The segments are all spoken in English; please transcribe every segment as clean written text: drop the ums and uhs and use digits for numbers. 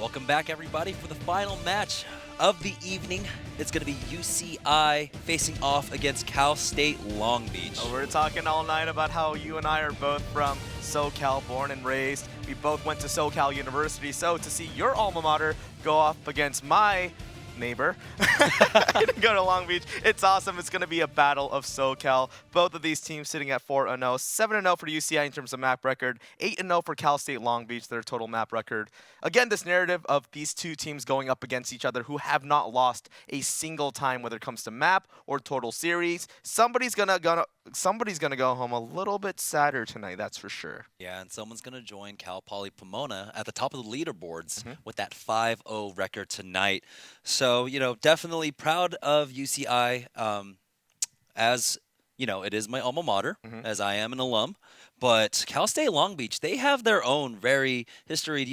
Welcome back, everybody, for the final match of the evening. It's going to be UCI facing off against Cal State Long Beach. We're talking all night about how you and I are both from SoCal, born and raised. We both went to SoCal University, so to see your alma mater go up against my neighbor to go to Long Beach, it's awesome. It's going to be a battle of SoCal. Both of these teams sitting at 4-0, 7-0 for UCI in terms of map record, 8-0 for Cal State Long Beach, their total map record. Again, this narrative of these two teams going up against each other who have not lost a single time, whether it comes to map or total series. Somebody's gonna go home a little bit sadder tonight, that's for sure. Yeah, and someone's going to join Cal Poly Pomona at the top of the leaderboards with that 5-0 record tonight. So, definitely proud of UCI as, it is my alma mater, as I am an alum. But Cal State Long Beach, they have their own very historied,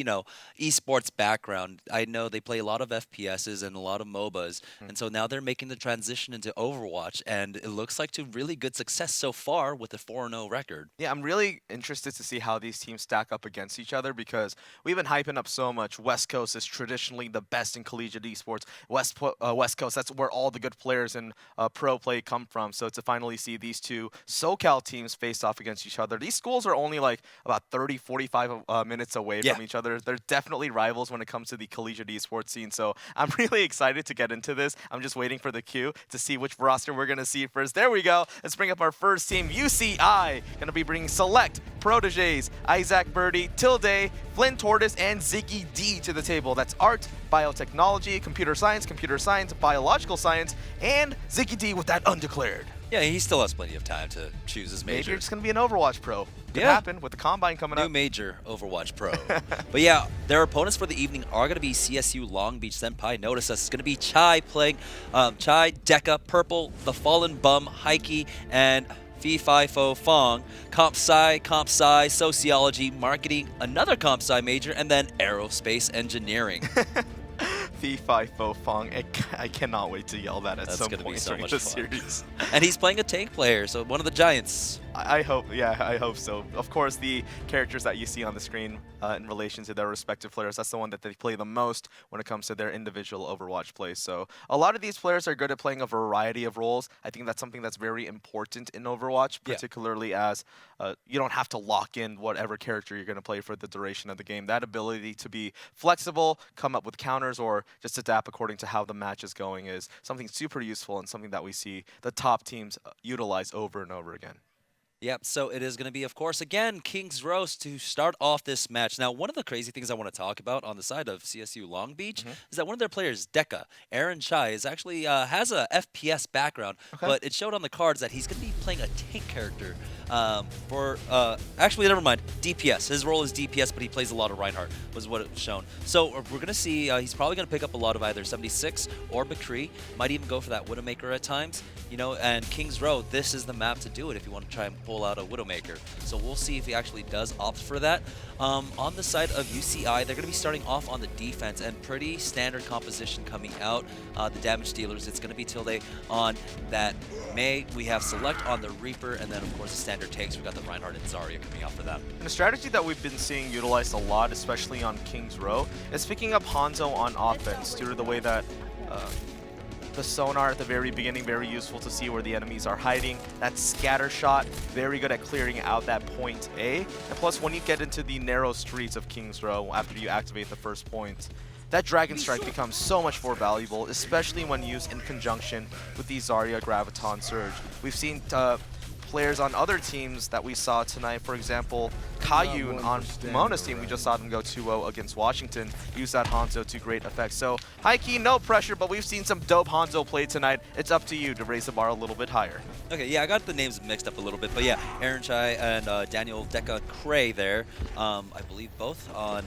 esports background. I know they play a lot of FPSs and a lot of MOBAs. And so now they're making the transition into Overwatch. And it looks like to really good success so far with a 4-0 record. Yeah, I'm really interested to see how these teams stack up against each other because we've been hyping up so much. West Coast is traditionally the best in collegiate esports. West Coast, that's where all the good players in pro play come from. So to finally see these two SoCal teams face off against each other, these schools are only like about 30, 45 minutes away from each other. They're definitely rivals when it comes to the collegiate esports scene. So I'm really excited to get into this. I'm just waiting for the cue to see which roster we're going to see first. There we go. Let's bring up our first team, UCI. Going to be bringing Select, Proteges, Isaac Birdie, Tilde, Flynn Tortoise, and Ziggy D to the table. That's art, biotechnology, computer science, biological science, and Ziggy D with that undeclared. Yeah, he still has plenty of time to choose his major. Maybe you're just going to be an Overwatch pro. Could happen with the Combine coming up. New major, Overwatch Pro. But yeah, their opponents for the evening are going to be CSU Long Beach Senpai. Notice us. It's going to be Chai playing Chai, Deca, Purple, The Fallen Bum, Heike, and Phi Phi Fo Fong, Comp Sci, Sociology, Marketing, another Comp Sci major, and then Aerospace Engineering. Phi Phi Fo Fong. I cannot wait to yell that at some point during the series. And he's playing a tank player, so one of the giants. I hope so. Of course, the characters that you see on the screen in relation to their respective players, that's the one that they play the most when it comes to their individual Overwatch plays. So a lot of these players are good at playing a variety of roles. I think that's something that's very important in Overwatch, particularly as you don't have to lock in whatever character you're going to play for the duration of the game. That ability to be flexible, come up with counters, or just adapt according to how the match is going is something super useful and something that we see the top teams utilize over and over again. Yep, so it is going to be, of course, again, King's Roast to start off this match. Now, one of the crazy things I want to talk about on the side of CSU Long Beach is that one of their players, Deca, Aaron Chai, is actually has a FPS background, but it showed on the cards that he's going to be playing a tank character actually, never mind, DPS. His role is DPS, but he plays a lot of Reinhardt, was what it was shown. So we're going to see he's probably going to pick up a lot of either 76 or McCree. Might even go for that Widowmaker at times, and King's Row, this is the map to do it if you want to try and pull out a Widowmaker. So we'll see if he actually does opt for that. On the side of UCI, they're going to be starting off on the defense, and pretty standard composition coming out. The damage dealers, it's going to be Tilde on that May. We have Select on the Reaper, and then, of course, the standard takes. We've got the Reinhardt and Zarya coming out for that. And a strategy that we've been seeing utilized a lot, especially on King's Row, is picking up Hanzo on offense due to the way that the sonar at the very beginning, very useful to see where the enemies are hiding. That scatter shot, very good at clearing out that point A. And plus, when you get into the narrow streets of King's Row, after you activate the first point, that Dragon Strike becomes so much more valuable, especially when used in conjunction with the Zarya Graviton Surge. We've seen players on other teams that we saw tonight. For example, Kayun on Pomona's team, we just saw them go 2-0 against Washington, use that Hanzo to great effect. So, Heike, no pressure, but we've seen some dope Hanzo play tonight. It's up to you to raise the bar a little bit higher. Okay, yeah, I got the names mixed up a little bit, but yeah, Aaron Chai and Daniel Deca Cray there, I believe both on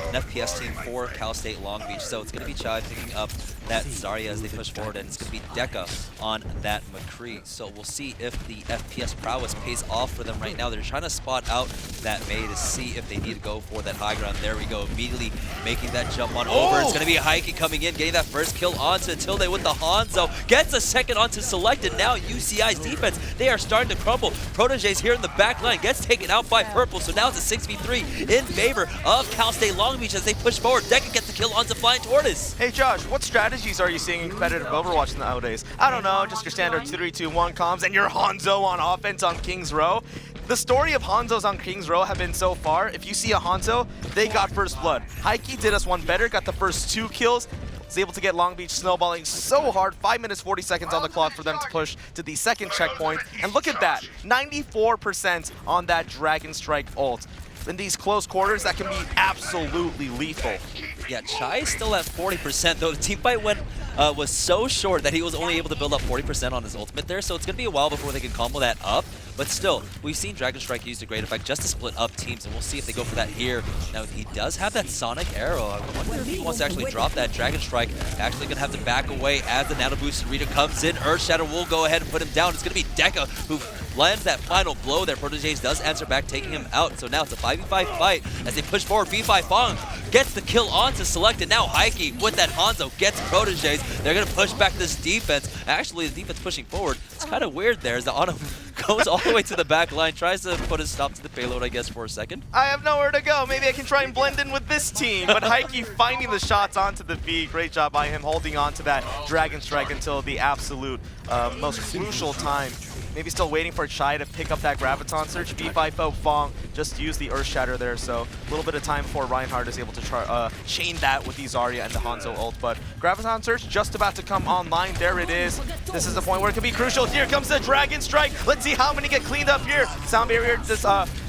an FPS team for Cal State Long Beach. So it's going to be Chai picking up that Zarya as they push forward, and it's going to be Deca on that McCree. So we'll see if the FPS prowess pays off for them right now. They're trying to spot out that May to see if they need to go for that high ground. There we go, immediately making that jump on over. It's going to be Heike coming in, getting that first kill onto Tilde with the Hanzo. Gets a second onto Select, and now UCI's defense, they are starting to crumble. Proteges here in the back line, gets taken out by Purple, so now it's a 6v3 in favor of Cal State Long Beach as they push forward. Deca gets the kill onto Flying Tortoise. Hey Josh, what strategies are you seeing in competitive Overwatch nowadays? I don't know, just your standard 3-2-1 comms and your Hanzo on offense on King's Row. The story of Hanzos on King's Row have been so far, if you see a Hanzo, they got first blood. Heike did us one better, got the first 2 kills, was able to get Long Beach snowballing so hard, 5 minutes 40 seconds on the clock for them to push to the second checkpoint. And look at that, 94% on that Dragon Strike ult. In these close quarters, that can be absolutely lethal. Yeah, Chai is still at 40%, though the team fight was so short that he was only able to build up 40% on his ultimate there, so it's going to be a while before they can combo that up. But still, we've seen Dragon Strike use a great effect just to split up teams, and we'll see if they go for that here. Now, he does have that Sonic Arrow. I wonder if he wants to actually drop that Dragon Strike. Actually going to have to back away as the Nano Boost Rita comes in. Earthshatter will go ahead and put him down. It's going to be Deca who lands that final blow there. Proteges does answer back, taking him out. So now it's a 5v5 fight as they push forward. B5 Fong gets the kill onto Select, and now Heike with that Hanzo gets Proteges. They're going to push back this defense. Actually, the defense pushing forward. It's kind of weird there as the Auto goes all the way to the back line, tries to put a stop to the payload, I guess, for a second. I have nowhere to go. Maybe I can try and blend in with this team. But Heike finding the shots onto the feed. Great job by him holding on to that Dragon Strike until the absolute most crucial time. Maybe still waiting for Chai to pick up that Graviton Surge. B5 Fong just used the Earth Shatter there, so a little bit of time before Reinhardt is able to chain that with the Zarya and the Hanzo ult. But Graviton Surge just about to come online. There it is. This is the point where it could be crucial. Here comes the Dragon Strike. Let's see how many get cleaned up here. Sound Barrier just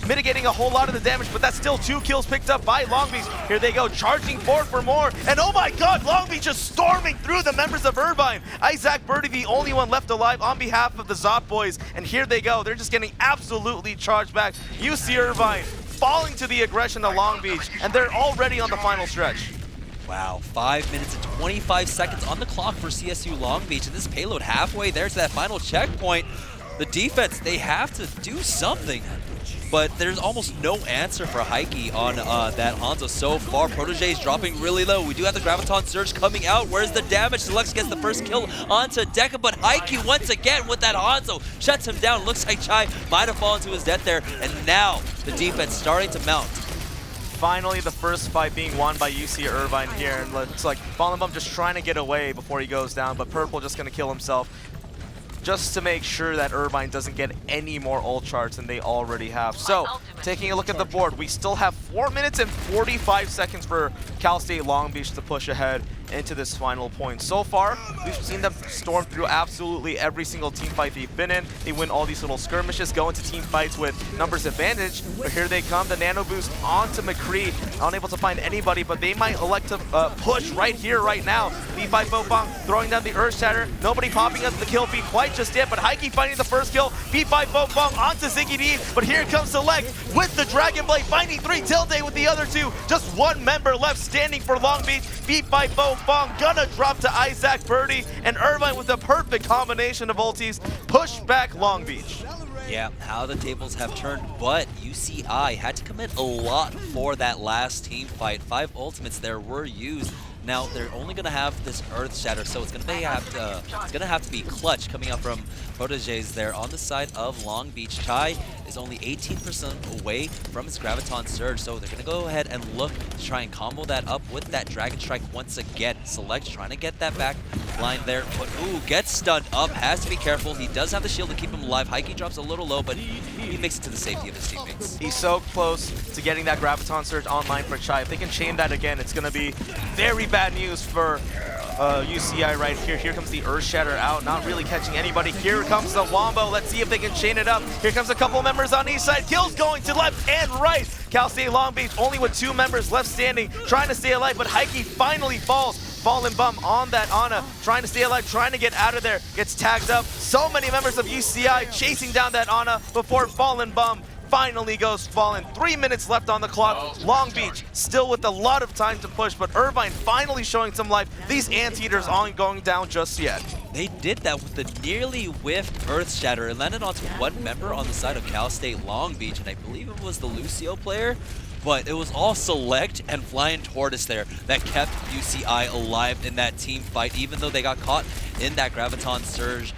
mitigating a whole lot of the damage, but that's still 2 kills picked up by Long Beach. Here they go, charging forward for more. And oh my god, Long Beach just storming through the members of Irvine. Isaac Birdie, the only one left alive on behalf of the Zop boys. And here they go, they're just getting absolutely charged back. UC Irvine falling to the aggression of Long Beach, and they're already on the final stretch. Wow, 5 minutes and 25 seconds on the clock for CSU Long Beach, and this payload halfway there to that final checkpoint. The defense, they have to do something, but there's almost no answer for Heike on that Hanzo so far. Protege is dropping really low. We do have the Graviton Surge coming out. Where's the damage? Select gets the first kill onto Deca, but Heike once again with that Hanzo shuts him down. Looks like Chai might have fallen to his death there, and now the defense starting to mount. Finally, the first fight being won by UC Irvine here, and it's like Fallen Bum just trying to get away before he goes down, but Purple just going to kill himself, just to make sure that Irvine doesn't get any more ult charts than they already have. So, taking a look at the board, we still have 4 minutes and 45 seconds for Cal State Long Beach to push ahead into this final point. So far, we've seen them storm through absolutely every single team fight they've been in. They win all these little skirmishes, go into team fights with numbers advantage, but here they come, the Nano Boost onto McCree, unable to find anybody, but they might elect to push right here, right now. B5 Fofong throwing down the Earth Shatter, nobody popping up the kill feed quite just yet, but Heike finding the first kill, B5 Fofong onto Ziggy D, but here comes Select with the Dragon Blade, finding 3 Tilde with the other 2, just 1 member left standing for Long Beach. B5 Fofong gonna drop to Isaac Birdie, and Irvine with the perfect combination of ultis push back Long Beach. Yeah, how the tables have turned, but UCI had to commit a lot for that last team fight. 5 ultimates there were used. Now they're only gonna have this Earth Shatter, so it's gonna have to be clutch coming out from Proteges there on the side of Long Beach. Chai is only 18% away from his Graviton Surge, so they're gonna go ahead and look to try and combo that up with that Dragon Strike once again. Select trying to get that back line there, but ooh, gets stunned up, has to be careful. He does have the shield to keep him alive. Heike drops a little low, but he makes it to the safety of his teammates. He's so close to getting that Graviton Surge online for Chai. If they can chain that again, it's gonna be very bad news for UCI right here. Here comes the Earth Shatter out, not really catching anybody. Here comes the Wombo. Let's see if they can chain it up. Here comes a couple members on each side. Kills going to left and right. Cal State Long Beach only with 2 members left standing, trying to stay alive, but Heike finally falls. Fallen Bum on that Ana, trying to stay alive, trying to get out of there. Gets tagged up. So many members of UCI chasing down that Ana before Fallen Bum finally goes fallen. 3 minutes left on the clock. Long Beach still with a lot of time to push, but Irvine finally showing some life. These Anteaters aren't going down just yet. They did that with the nearly whiffed Earth Shatter. It landed onto 1 member on the side of Cal State Long Beach, and I believe it was the Lucio player. But it was all Select and Flying Tortoise there that kept UCI alive in that team fight, even though they got caught in that Graviton Surge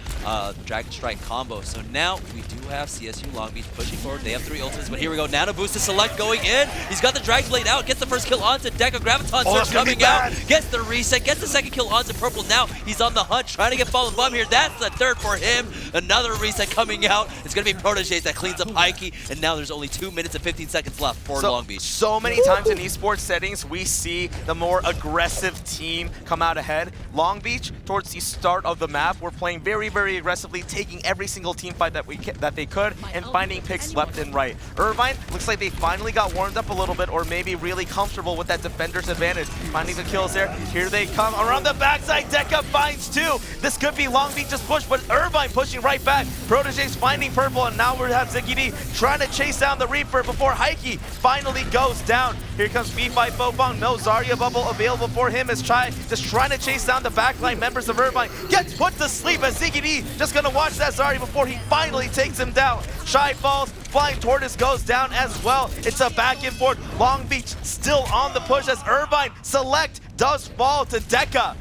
Dragon Strike combo. So now we do have CSU Long Beach pushing forward. They have 3 ultimates, but here we go. Nano Boost to Select going in. He's got the Dragon Blade out, gets the first kill onto Deca. Graviton Surge coming out, gets the reset, gets the second kill onto Purple. Now he's on the hunt, trying to get Fallen Bum here. That's the third for him. Another reset coming out. It's going to be Proteges that cleans up Heike, and now there's only 2 minutes and 15 seconds left for Long Beach. So many times in esports settings, we see the more aggressive team come out ahead. Long Beach, towards the start of the map, were playing very, very aggressively, taking every single team fight that they could, and finding picks left and right. Irvine looks like they finally got warmed up a little bit, or maybe really comfortable with that defender's advantage. Finding the kills there. Here they come around the backside. Deca finds 2. This could be Long Beach's push, but Irvine pushing right back. Proteges finding Purple, and now we have Ziggy D trying to chase down the Reaper before Heike finally goes down. Here comes B5 Fofong. No Zarya bubble available for him as Chai just trying to chase down the backline members of Irvine. Gets put to sleep as Ziggy D just gonna watch that Zarya before he finally takes him down. Chai falls, Flying Tortoise goes down as well. It's a back and forth. Long Beach still on the push as Irvine Select does fall to Deca.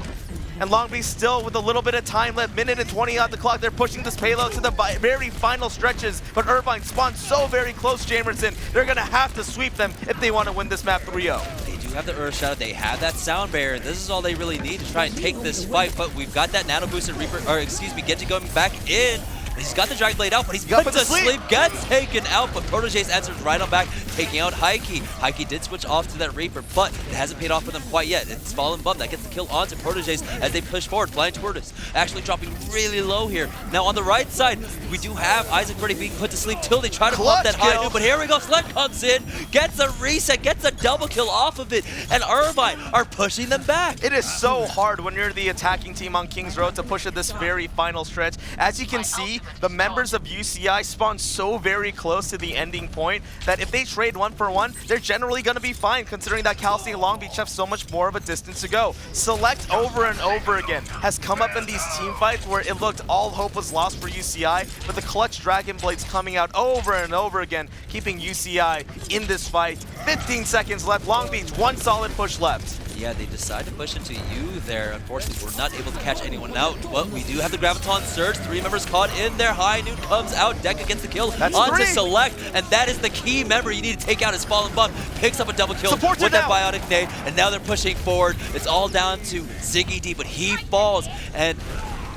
And Long Beach still with a little bit of time left, minute and 20 on the clock. They're pushing this payload to the very final stretches, but Irvine spawns so very close, Jamerson. They're gonna have to sweep them if they want to win this map 3-0. They do have the Earth Shadow, they have that Sound Barrier. This is all they really need to try and take this fight, but we've got that Nano Boost and Reaper, or excuse me, Genji going back in. He's got the Dragon Blade out, but he's put to sleep. Gets taken out, but Proteges answers right on back, taking out Heike. Heike did switch off to that Reaper, but it hasn't paid off for them quite yet. It's Fallen Bum that gets the kill onto Proteges as they push forward. Flying Tortoise actually dropping really low here. Now on the right side, we do have Isaac Birdie being put to sleep till they try to pump that high noon, but here we go. Select comes in, gets a reset, gets a double kill off of it, and Irvine are pushing them back. It is so hard when you're the attacking team on King's Road to push at this very final stretch. As you can see, the members of UCI spawn so very close to the ending point that if they trade 1-for-1, they're generally going to be fine, considering that Cal State Long Beach have so much more of a distance to go. Select over and over again has come up in these team fights where it looked all hope was lost for UCI, but the clutch Dragon Blades coming out over and over again, keeping UCI in this fight. 15 seconds left. Long Beach, one solid push left. Yeah, they decide to push into you there. Unfortunately, we're not able to catch anyone out, but we do have the Graviton Surge. 3 members caught in there. High Noon comes out. Deca gets the kill onto Select, and that is the key member you need to take out is Fallen Bum. Picks up a double kill with that Biotic Nade, and now they're pushing forward. It's all down to Ziggy D, but he falls, and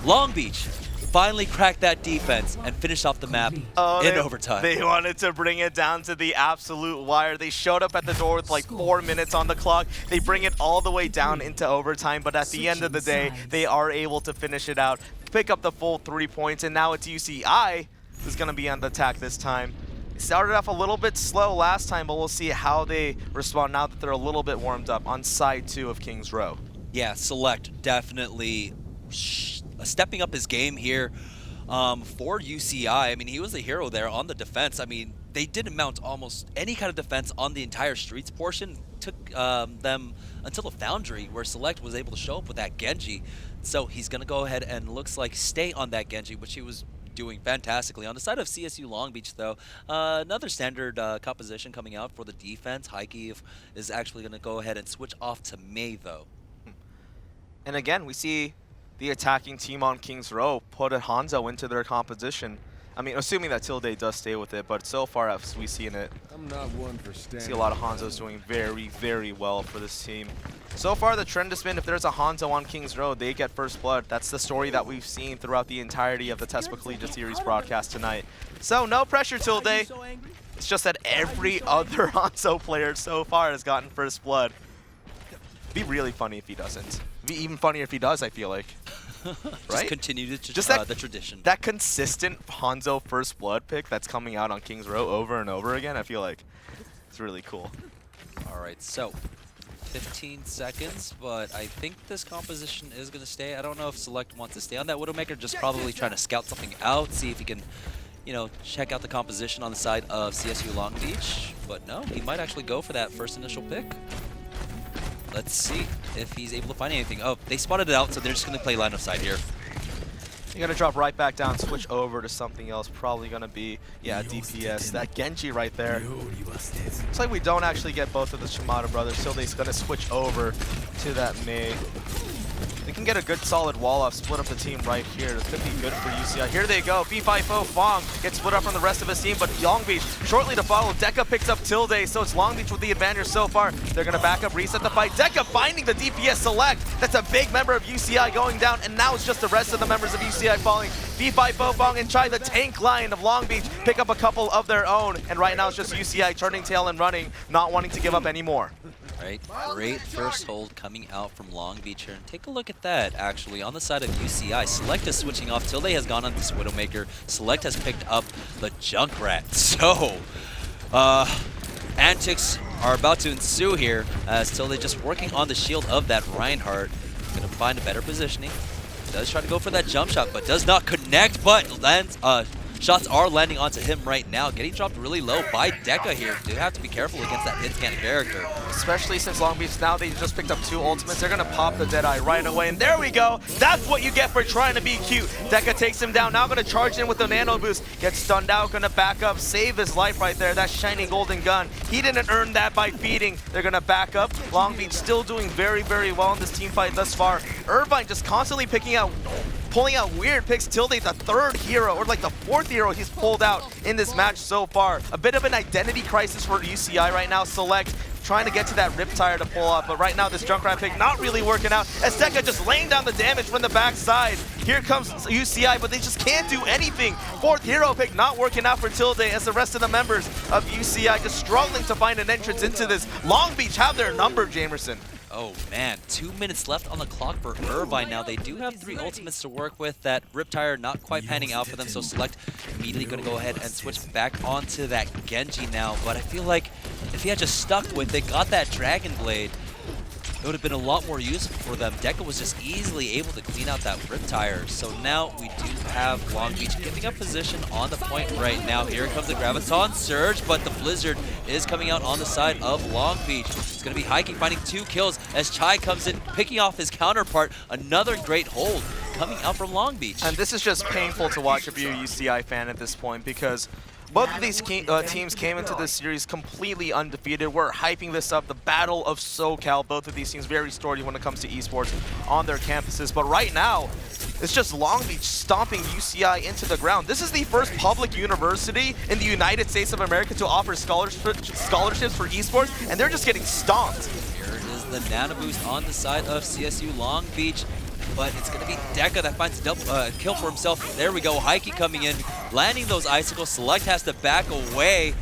Long Beach finally cracked that defense and finished off the map in overtime. They wanted to bring it down to the absolute wire. They showed up at the door with like 4 minutes on the clock. They bring it all the way down into overtime, but at the end of the day, they are able to finish it out, pick up the full 3 points, and now it's UCI who's going to be on the attack this time. It started off a little bit slow last time, but we'll see how they respond now that they're a little bit warmed up on side 2 of King's Row. Yeah, Select definitely stepping up his game here for UCI. I mean, he was the hero there on the defense. I mean, they didn't mount almost any kind of defense on the entire streets portion. Took them until the Foundry, where Select was able to show up with that Genji. So he's going to go ahead and looks like stay on that Genji, which he was doing fantastically. On the side of CSU Long Beach, though, another standard composition coming out for the defense. Heike is actually going to go ahead and switch off to Mei, though. And again, we see the attacking team on King's Row put a Hanzo into their composition. I mean, assuming that Tilde does stay with it, but so far as we've seen it, I'm not one for standing. See a lot of Hanzos doing very, very well for this team. So far, the trend has been if there's a Hanzo on King's Road, they get first blood. That's the story that we've seen throughout the entirety of the Tespa Collegiate Series broadcast tonight. So no pressure, Tilde. It's just that every other Hanzo player so far has gotten first blood. It'd be really funny if he doesn't. It'd be even funnier if he does, I feel like. Just right? continue to the tradition. That consistent Hanzo first blood pick that's coming out on King's Row over and over again, I feel like it's really cool. All right, so 15 seconds, but I think this composition is going to stay. I don't know if Select wants to stay on that Widowmaker, just probably trying to scout something out, see if he can, you know, check out the composition on the side of CSU Long Beach. But no, he might actually go for that first initial pick. Let's see if he's able to find anything. Oh, they spotted it out, so they're just going to play line of sight here. You're going to drop right back down, switch over to something else. Probably going to be, yeah, DPS. That Genji right there. Looks like we don't actually get both of the Shimada brothers. Tilde's going to switch over to that Mei. we can get a good solid wall off, split up the team right here. This could be good for UCI. Here they go. B5-0 Fong gets split up from the rest of his team, but Long Beach shortly to follow. Deca picks up Tilde, so it's Long Beach with the advantage so far. They're going to back up, reset the fight. Deca finding the DPS select. That's a big member of UCI going down, and now it's just the rest of the members of UCI falling. B5-0 Fong and Chai, the tank line of Long Beach, pick up a couple of their own, and right now it's just UCI turning tail and running, not wanting to give up anymore. Right, great first hold coming out from Long Beach here. And take a look at that, actually. On the side of UCI, Select is switching off. Tilde has gone on this Widowmaker. Select has picked up the Junkrat. So, antics are about to ensue here as Tilde just working on the shield of that Reinhardt. Gonna find a better positioning. Does try to go for that jump shot, but does not connect, but lands, shots are landing onto him right now. Getting dropped really low by Deca here. Do have to be careful against that hit scan character. Especially since Long Beach, now they just picked up 2 ultimates. They're going to pop the Deadeye right away. And there we go. That's what you get for trying to be cute. Deca takes him down. Now going to charge in with the nano boost. Gets stunned out. Going to back up. Save his life right there. That shiny golden gun. He didn't earn that by feeding. They're going to back up. Long Beach still doing very, very well in this team fight thus far. Irvine just constantly pulling out weird picks. Tilde, the 3rd hero, or like the 4th hero he's pulled out in this match so far. A bit of an identity crisis for UCI right now. Select trying to get to that Riptire to pull up, but right now this Junkrat pick not really working out. as Deca just laying down the damage from the backside. Here comes UCI, but they just can't do anything. 4th hero pick not working out for Tilde as the rest of the members of UCI just struggling to find an entrance into this. Long Beach have their number, Jamerson. Oh man, 2 minutes left on the clock for Irvine now. They do have 3 ultimates to work with. That Riptire not quite panning out for them, so Select immediately going to go ahead and switch back onto that Genji now. But I feel like if he had just stuck with it, got that Dragon Blade, it would have been a lot more useful for them. Deca was just easily able to clean out that Riptire. So now we do have Long Beach giving up position on the point right now. Here comes the Graviton Surge, but the Blizzard is coming out on the side of Long Beach. It's going to be Hiking finding 2 kills as Chai comes in, picking off his counterpart. Another great hold coming out from Long Beach. And this is just painful to watch if you're a UCI fan at this point, because both of these teams came into this series completely undefeated. We're hyping this up, the Battle of SoCal. Both of these teams very storied when it comes to esports on their campuses. But right now, it's just Long Beach stomping UCI into the ground. This is the first public university in the United States of America to offer scholarships for esports, and they're just getting stomped. Here is the nano boost on the side of CSU Long Beach. But it's going to be Deca that finds a double kill for himself. There we go, Heike coming in, landing those icicles. Select has to back away.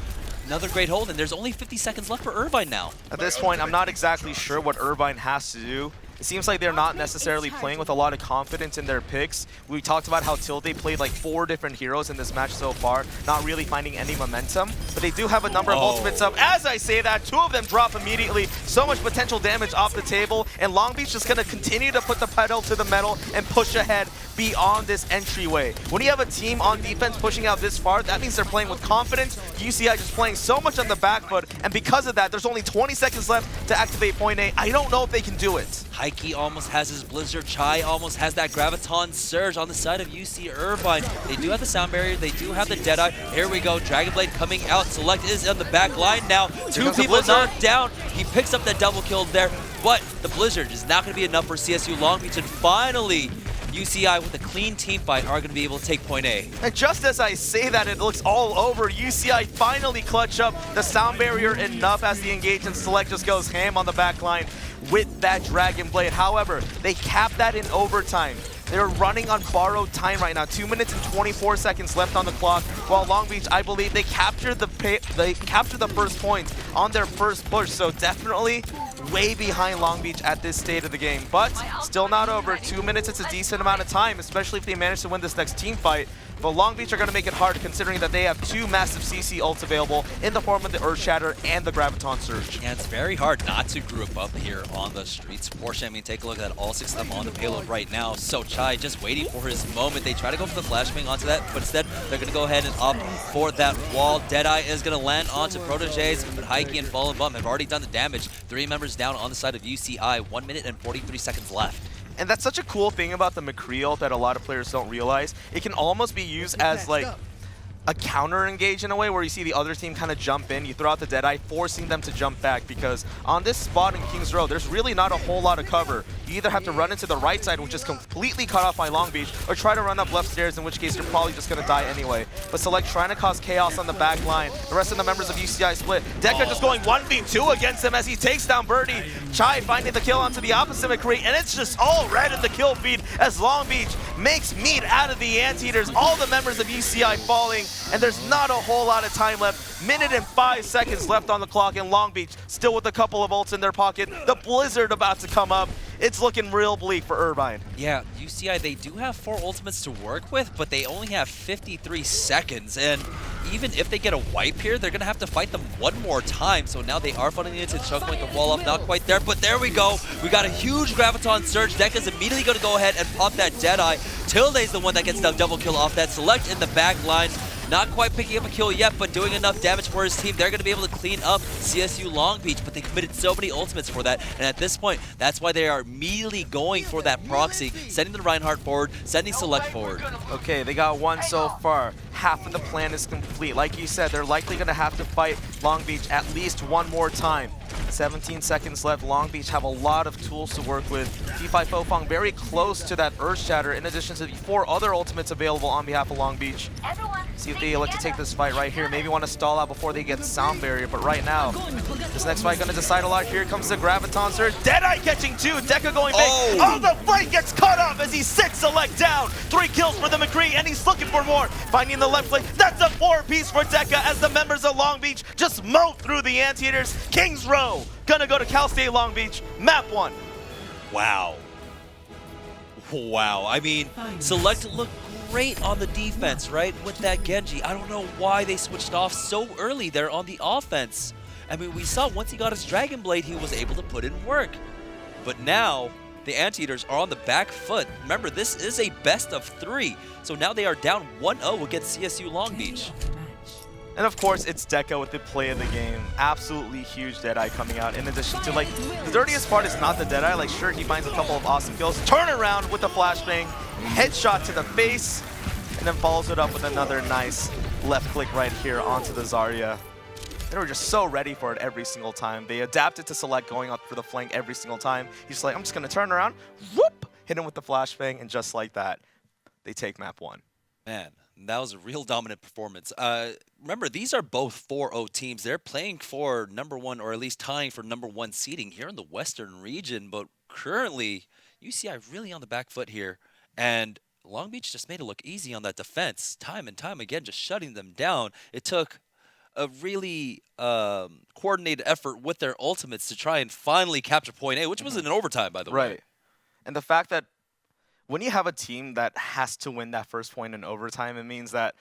Another great hold, and there's only 50 seconds left for Irvine now. At this point, I'm not exactly sure what Irvine has to do. It seems like they're not necessarily playing with a lot of confidence in their picks. We talked about how Tilde played like 4 different heroes in this match so far, not really finding any momentum. But they do have a number of ultimates up. As I say that, 2 of them drop immediately. So much potential damage off the table, and Long Beach is going to continue to put the pedal to the metal and push ahead beyond this entryway. When you have a team on defense pushing out this far, that means they're playing with confidence. UCI just playing so much on the back foot, and because of that, there's only 20 seconds left to activate point A. I don't know if they can do it. Heike almost has his Blizzard. Chai almost has that Graviton Surge on the side of UC Irvine. They do have the sound barrier. They do have the Deadeye. Here we go. Dragon Blade coming out. Select is on the back line now. 2 people knocked down. He picks up that double kill there, but the Blizzard is not going to be enough for CSU Long Beach. And finally, UCI with a clean team fight are going to be able to take point A. And just as I say that, it looks all over. UCI finally clutch up the sound barrier enough as the engage, and Select just goes ham on the back line with that Dragon Blade. However, they cap that in overtime. They're running on borrowed time right now. 2 minutes and 24 seconds left on the clock. While Long Beach, I believe, they captured the first point on their first push. So definitely way behind Long Beach at this state of the game. But still not over. 2 minutes, it's a decent amount of time, especially if they manage to win this next team fight. But Long Beach are going to make it hard considering that they have 2 massive CC ults available in the form of the Earth Shatter and the Graviton Surge. Yeah, it's very hard not to group up here on the streets portion. I mean, take a look at all 6 of them on the payload right now. So Chai just waiting for his moment. They try to go for the flashbang onto that, but instead they're going to go ahead and opt for that wall. Deadeye is going to land onto Proteges, but Heike and Fallen Bum have already done the damage. 3 members down on the side of UCI. 1 minute and 43 seconds left. And that's such a cool thing about the McCree ult that a lot of players don't realize. It can almost be used as like a counter engage in a way where you see the other team kind of jump in, you throw out the Deadeye, forcing them to jump back, because on this spot in Kings Row, there's really not a whole lot of cover. You either have to run into the right side, which is completely cut off by Long Beach, or try to run up left stairs, in which case you're probably just going to die anyway. But Select trying to cause chaos on the back line. The rest of the members of UCI split. Deca just going 1v2 against him as he takes down Birdie. Chai finding the kill onto the opposite McCree, and it's just all red in the kill feed as Long Beach makes meat out of the Anteaters. All the members of UCI falling, and there's not a whole lot of time left. Minute and 5 seconds left on the clock, and Long Beach still with a couple of ults in their pocket. The Blizzard about to come up. It's looking real bleak for Irvine. Yeah, UCI, they do have 4 ultimates to work with, but they only have 53 seconds. And even if they get a wipe here, they're going to have to fight them one more time. So now they are funneling into choking the wall off. Not quite there, but there we go. We got a huge Graviton surge. Deca's immediately going to go ahead and pop that Deadeye. Tilde's the one that gets the double kill off that. Select in the back line. Not quite picking up a kill yet, but doing enough damage for his team. They're going to be able to clean up CSU Long Beach, but they committed so many ultimates for that. And at this point, that's why they are immediately going for that proxy, sending the Reinhardt forward, sending Select forward. Okay, they got one so far. Half of the plan is complete. Like you said, they're likely going to have to fight Long Beach at least one more time. 17 seconds left. Long Beach have a lot of tools to work with. T5 Fofang very close to that Earth Shatter, in addition to the 4 other ultimates available on behalf of Long Beach. See if they elect to take this fight right here. Maybe want to stall out before they get Sound Barrier, but right now, this next fight going to decide a lot. Here comes the Graviton Surge. Deadeye catching 2. Deca going big. Oh, the fight gets cut off as he sits Select down. 3 kills for the McCree, and he's looking for more. Finding the left flank. That's a 4-piece for Deca as the members of Long Beach just mow through the Anteaters. Kings Row gonna go to Cal State Long Beach. Map 1. Wow. Wow. I mean, Select looked great on the defense, right? With that Genji. I don't know why they switched off so early there on the offense. I mean, we saw once he got his Dragon Blade, he was able to put in work. But now, the Anteaters are on the back foot. Remember, this is a best of 3. So now they are down 1-0 against CSU Long Beach. And of course, it's Deca with the play of the game. Absolutely huge Deadeye coming out. In addition to, like, the dirtiest part is not the Deadeye. Like, sure, he finds a couple of awesome kills. Turn around with the flashbang. Headshot to the face. And then follows it up with another nice left click right here onto the Zarya. They were just so ready for it every single time. They adapted to Select going up for the flank every single time. He's just like, I'm just going to turn around. Whoop! Hit him with the flashbang. And just like that, they take map 1. Man, that was a real dominant performance. Remember, these are both 4-0 teams. They're playing for #1, or at least tying for #1 seeding here in the Western region. But currently, UCI really on the back foot here. And Long Beach just made it look easy on that defense. Time and time again, just shutting them down. It took a really coordinated effort with their ultimates to try and finally capture point A, which was in an overtime, by the way. Right. And the fact that when you have a team that has to win that first point in overtime, it means that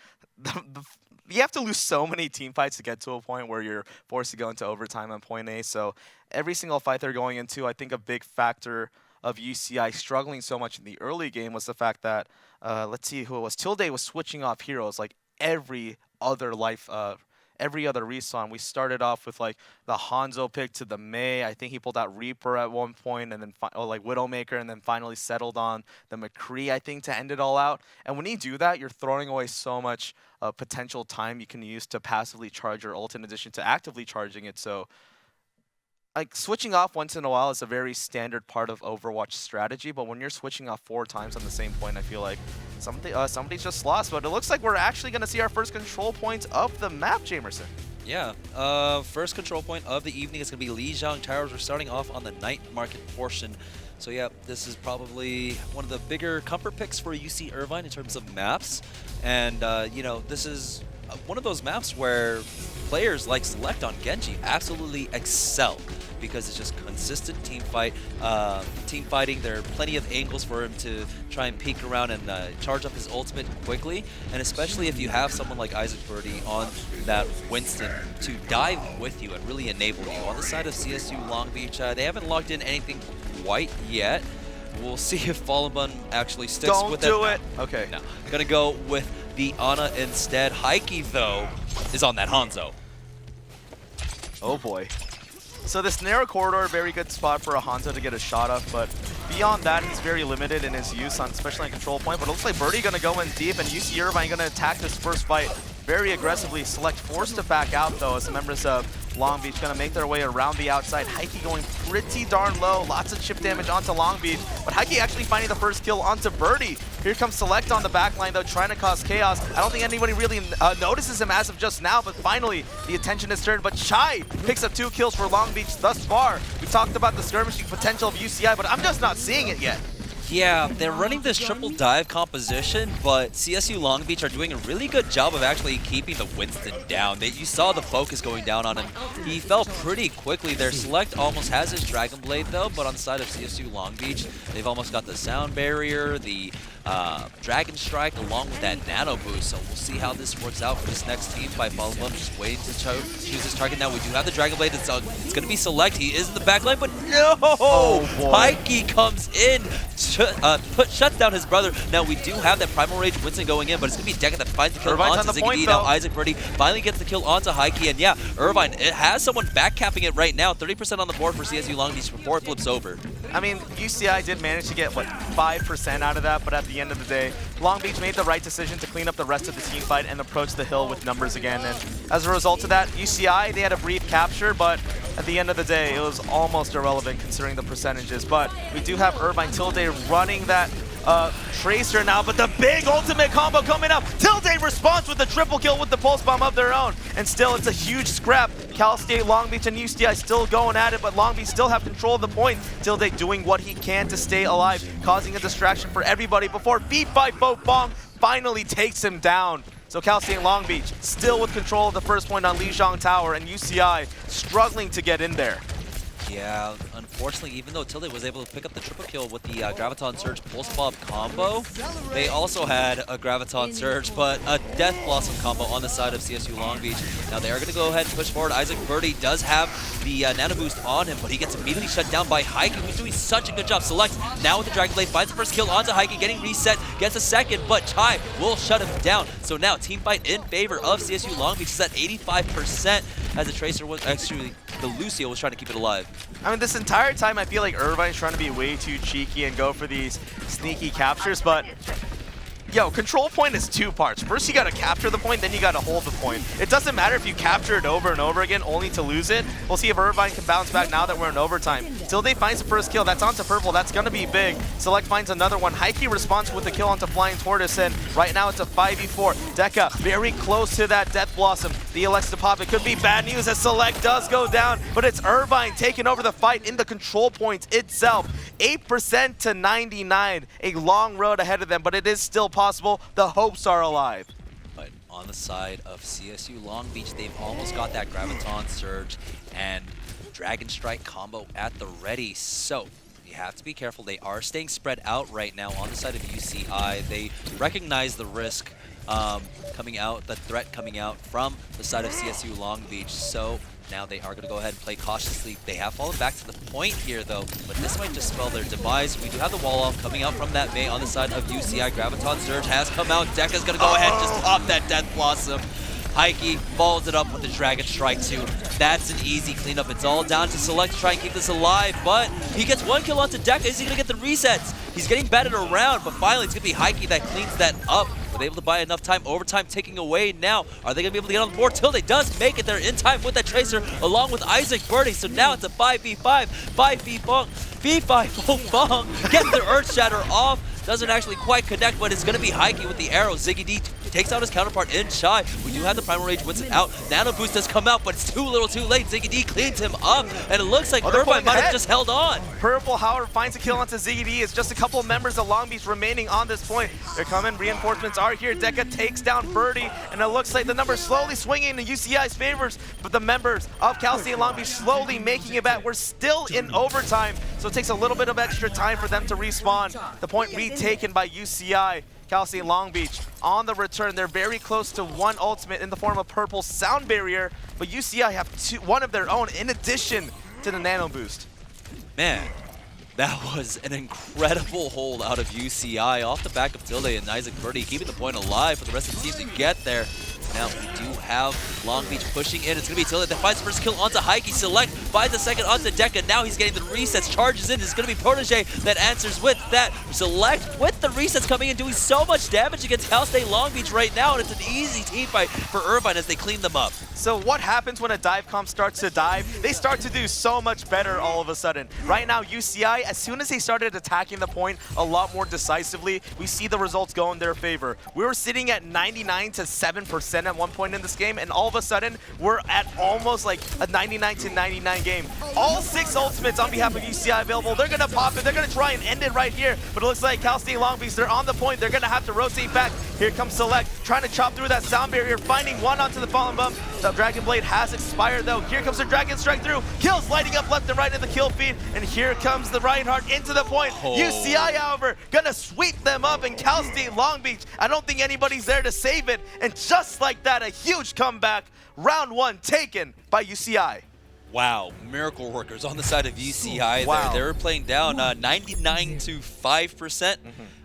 you have to lose so many team fights to get to a point where you're forced to go into overtime on point A. So every single fight they're going into, I think a big factor of UCI struggling so much in the early game was the fact that, let's see who it was. Tilde was switching off heroes like every other respawn. We started off with like the Hanzo pick to the Mei. I think he pulled out Reaper at one point, and then like Widowmaker, and then finally settled on the McCree, I think, to end it all out. And when you do that, you're throwing away so much potential time you can use to passively charge your ult in addition to actively charging it. So like switching off once in a while is a very standard part of Overwatch strategy, but when you're switching off 4 times on the same point, I feel like somebody's just lost. But it looks like we're actually going to see our first control point of the map, Jamerson. Yeah, first control point of the evening is going to be Lejang Tower. We're starting off on the night market portion. So yeah, this is probably one of the bigger comfort picks for UC Irvine in terms of maps. And, you know, this is one of those maps where players like Select on Genji absolutely excel because it's just consistent team fighting. There are plenty of angles for him to try and peek around and charge up his ultimate quickly, and especially if you have someone like Isaac Birdie on that Winston to dive with you and really enable you. On the side of CSU Long Beach, they haven't logged in anything quite yet. We'll see if Fallen Bun actually sticks with it. Don't do it. Okay. No. Gonna go with the Ana instead. Heike, though, is on that Hanzo. Oh boy. So this narrow corridor, very good spot for a Hanzo to get a shot up, but beyond that, he's very limited in his use, especially on control point. But it looks like Birdie gonna go in deep, and UC Irvine gonna attack this first fight very aggressively. Select forced to back out though as the members of Long Beach gonna make their way around the outside. Heike going pretty darn low, lots of chip damage onto Long Beach, but Heike actually finding the first kill onto Birdie. Here comes Select on the back line though, trying to cause chaos. I don't think anybody really notices him as of just now, but finally the attention is turned. But Chai picks up 2 kills for Long Beach thus far. We talked about the skirmishing potential of UCI, but I'm just not seeing it yet. Yeah, they're running this triple dive composition, but CSU Long Beach are doing a really good job of actually keeping the Winston down. You saw the focus going down on him. He fell pretty quickly there. Select almost has his Dragon Blade though, but on the side of CSU Long Beach, they've almost got the Sound Barrier, the Dragon Strike, along with that Nano Boost. So we'll see how this works out for this next team by Follow Up. Just waiting to choose his target now. We do have the Dragon Blade. It's going to be Select. He is in the back line, but no! Oh, Heike comes in, shuts down his brother. Now we do have that Primal Rage Winston going in, but it's going to be Deca that finds the kill Irvine's onto on the Ziggy D. point, Now though. Isaac Birdie finally gets the kill onto Heike, and yeah, Irvine, it has someone back capping it right now. 30% on the board for CSU Long Beach before it flips over. I mean, UCI did manage to get, what, 5% out of that, but at the end of the day, Long Beach made the right decision to clean up the rest of the team fight and approach the hill with numbers again. And as a result of that, UCI, they had a brief capture, but at the end of the day, it was almost irrelevant considering the percentages. But we do have Irvine Tilde running that Tracer now, but the big ultimate combo coming up. Tilde responds with the triple kill with the pulse bomb of their own, and still it's a huge scrap. Cal State, Long Beach, and UCI still going at it, but Long Beach still have control of the point. Tilde doing what he can to stay alive, causing a distraction for everybody before B5 Bong finally takes him down. So Cal State Long Beach still with control of the first point on Lejang Tower, and UCI struggling to get in there. Yeah, unfortunately, even though Tilde was able to pick up the triple kill with the Graviton Surge Pulse Bob combo, they also had a Graviton Surge, but a Death Blossom combo on the side of CSU Long Beach. Now they are going to go ahead and push forward. Isaac Birdie does have the Nano Boost on him, but he gets immediately shut down by Heike, who's doing such a good job. Select now with the Dragon Blade, finds the first kill onto Heike, getting reset, gets a second, but Chai will shut him down. So now team fight in favor of CSU Long Beach is at 85%, as the Tracer was actually, the Lucio was trying to keep it alive. I mean, this entire time I feel like Irvine's trying to be way too cheeky and go for these sneaky captures, but yo, control point is 2 parts. First you gotta capture the point, then you gotta hold the point. It doesn't matter if you capture it over and over again only to lose it. We'll see if Irvine can bounce back now that we're in overtime. Tilde finds the first kill, that's onto Purple, that's gonna be big. Select finds another one. Heike responds with the kill onto Flying Tortoise, and right now it's a 5v4. Deca very close to that Death Blossom. The elects to pop. It could be bad news as Select does go down, but it's Irvine taking over the fight in the control points itself. 8% to 99. A long road ahead of them, but it is still possible. The hopes are alive. But on the side of CSU Long Beach, they've almost got that Graviton Surge and Dragon Strike combo at the ready. So you have to be careful. They are staying spread out right now on the side of UCI. They recognize the risk coming out, the threat coming out from the side of CSU Long Beach. So now they are going to go ahead and play cautiously. They have fallen back to the point here, though, but this might just spell their demise. We do have the wall off coming out from that May on the side of UCI. Graviton Surge has come out. Deca's going to go ahead and just pop that Death Blossom. Heike follows it up with the Dragon Strike too. That's an easy cleanup. It's all down to Select to try and keep this alive, but he gets 1 kill onto Deca. Is he going to get the resets? He's getting batted around, but finally it's going to be Heike that cleans that up. Were they able to buy enough time? Overtime ticking away now. Are they going to be able to get on the board? Tilde does make it there in time with that Tracer along with Isaac Birdie. So now it's a 5v5, 5v-Bong, B5 Bong getting the Earth Shatter off. Doesn't actually quite connect, but it's going to be Heike with the arrow. Ziggy D takes out his counterpart in Chai. We do have the Primal Rage Winston out. Nano Boost has come out, but it's too little too late. Ziggy D cleans him up, and it looks like Irvine might have just held on. Purple, however, finds a kill onto Ziggy D. It's just a couple of members of Long Beach remaining on this point. They're coming. Reinforcements are here. Deca takes down Birdie, and it looks like the numbers slowly swinging in UCI's favors, but the members of Cal State Long Beach slowly making it back. We're still in overtime, so it takes a little bit of extra time for them to respawn. The point retaken by UCI. Cal State Long Beach on the return. They're very close to 1 ultimate in the form of Purple Sound Barrier, but UCI have one of their own in addition to the Nano Boost. Man, That was an incredible hold out of UCI off the back of Tilde and Isaac Birdie, keeping the point alive for the rest of the team to get there. Now we do have Long Beach pushing in. It's going to be Tilde that finds the first kill onto Heike. Select finds the second onto Deca. Now he's getting the resets, charges in. It's going to be Protege that answers with that. Select with the resets coming in, doing so much damage against Cal State Long Beach right now, and it's an easy team fight for Irvine as they clean them up. So what happens when a dive comp starts to dive? They start to do so much better all of a sudden. Right now, UCI, as soon as they started attacking the point a lot more decisively, we see the results go in their favor. We were sitting at 99 to 7% at one point in this game, and all of a sudden, we're at almost like a 99 to 99 game. All 6 ultimates on behalf of UCI available. They're gonna pop it. They're gonna try and end it right here, but it looks like Cal State Long Beach, they're on the point. They're gonna have to rotate back. Here comes Select, trying to chop through that sound barrier, finding one onto the fallen bump. The Dragon Blade has expired though. Here comes the Dragon Strike through. Kills lighting up left and right in the kill feed. And here comes the Reinhardt into the point. UCI, however, gonna sweep them up, and Cal State Long Beach, I don't think anybody's there to save it. And just like that, a huge comeback. Round 1 taken by UCI. Wow, miracle workers on the side of UCI there. They were playing down 99 to 5%,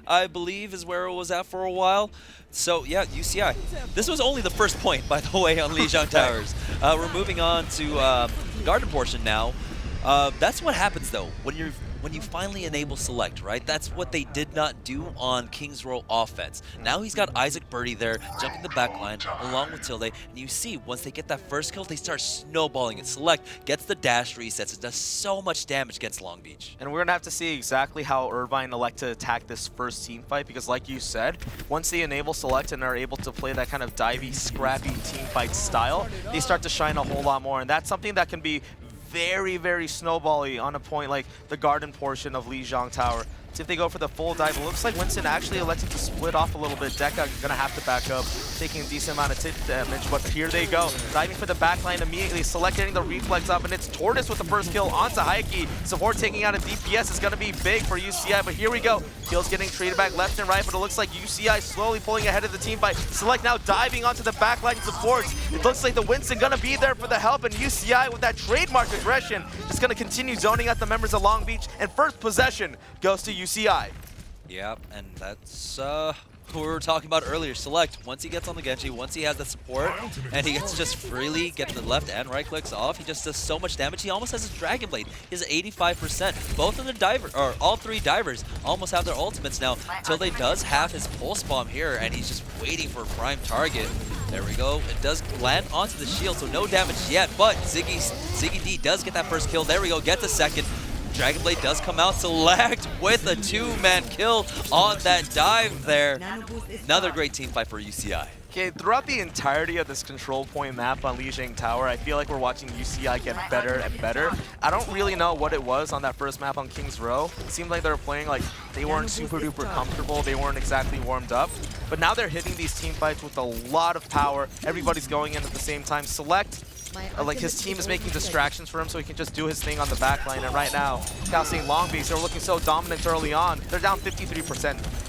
I believe is where it was at for a while. So yeah, UCI. This was only the first point, by the way, on Lejang Towers. We're moving on to garden portion now. That's what happens though when you finally enable Select, right? That's what they did not do on King's Row offense. Now he's got Isaac Birdie there, jumping the back line along with Tilde, and you see once they get that first kill, they start snowballing it. Select gets the dash resets. It does so much damage against Long Beach. And we're gonna have to see exactly how Irvine elect to attack this first team fight, because like you said, once they enable Select and are able to play that kind of divey, scrappy team fight style, they start to shine a whole lot more, and that's something that can be very, very snowbally on a point like the garden portion of Lejang Tower. So if they go for the full dive, it looks like Winston actually elected to split off a little bit. Deca gonna have to back up, taking a decent amount of tip damage, but here they go. Diving for the backline immediately, Select getting the reflex up, and it's Tortoise with the first kill onto Heike. Support taking out a DPS is gonna be big for UCI, but here we go. Kills getting traded back left and right, but it looks like UCI slowly pulling ahead of the team fight. Select now diving onto the backline supports. It looks like the Winston gonna be there for the help, and UCI with that trademark aggression is gonna continue zoning out the members of Long Beach, and first possession goes to UCI. Yeah, and that's who we were talking about earlier. Select, once he gets on the Genji, once he has the support, and he gets to just freely get the left and right clicks off, he just does so much damage. He almost has his Dragon Blade. He has 85%. Both of the divers, or all 3 divers, almost have their ultimates now. Tilde does have his pulse bomb here, and he's just waiting for a prime target. There we go. It does land onto the shield, so no damage yet, but Ziggy D does get that first kill. There we go, gets a second. Dragon Blade does come out. Select with a 2-man kill on that dive there. Another great team fight for UCI. Okay, throughout the entirety of this control point map on Lejang Tower, I feel like we're watching UCI get better and better. I don't really know what it was on that first map on King's Row. It seemed like they were playing like they weren't super duper comfortable. They weren't exactly warmed up. But now they're hitting these team fights with a lot of power. Everybody's going in at the same time. Select, like his team is making distractions for him so he can just do his thing on the back line. And right now, Cal State Long Beach, they're looking so dominant early on. They're down 53%.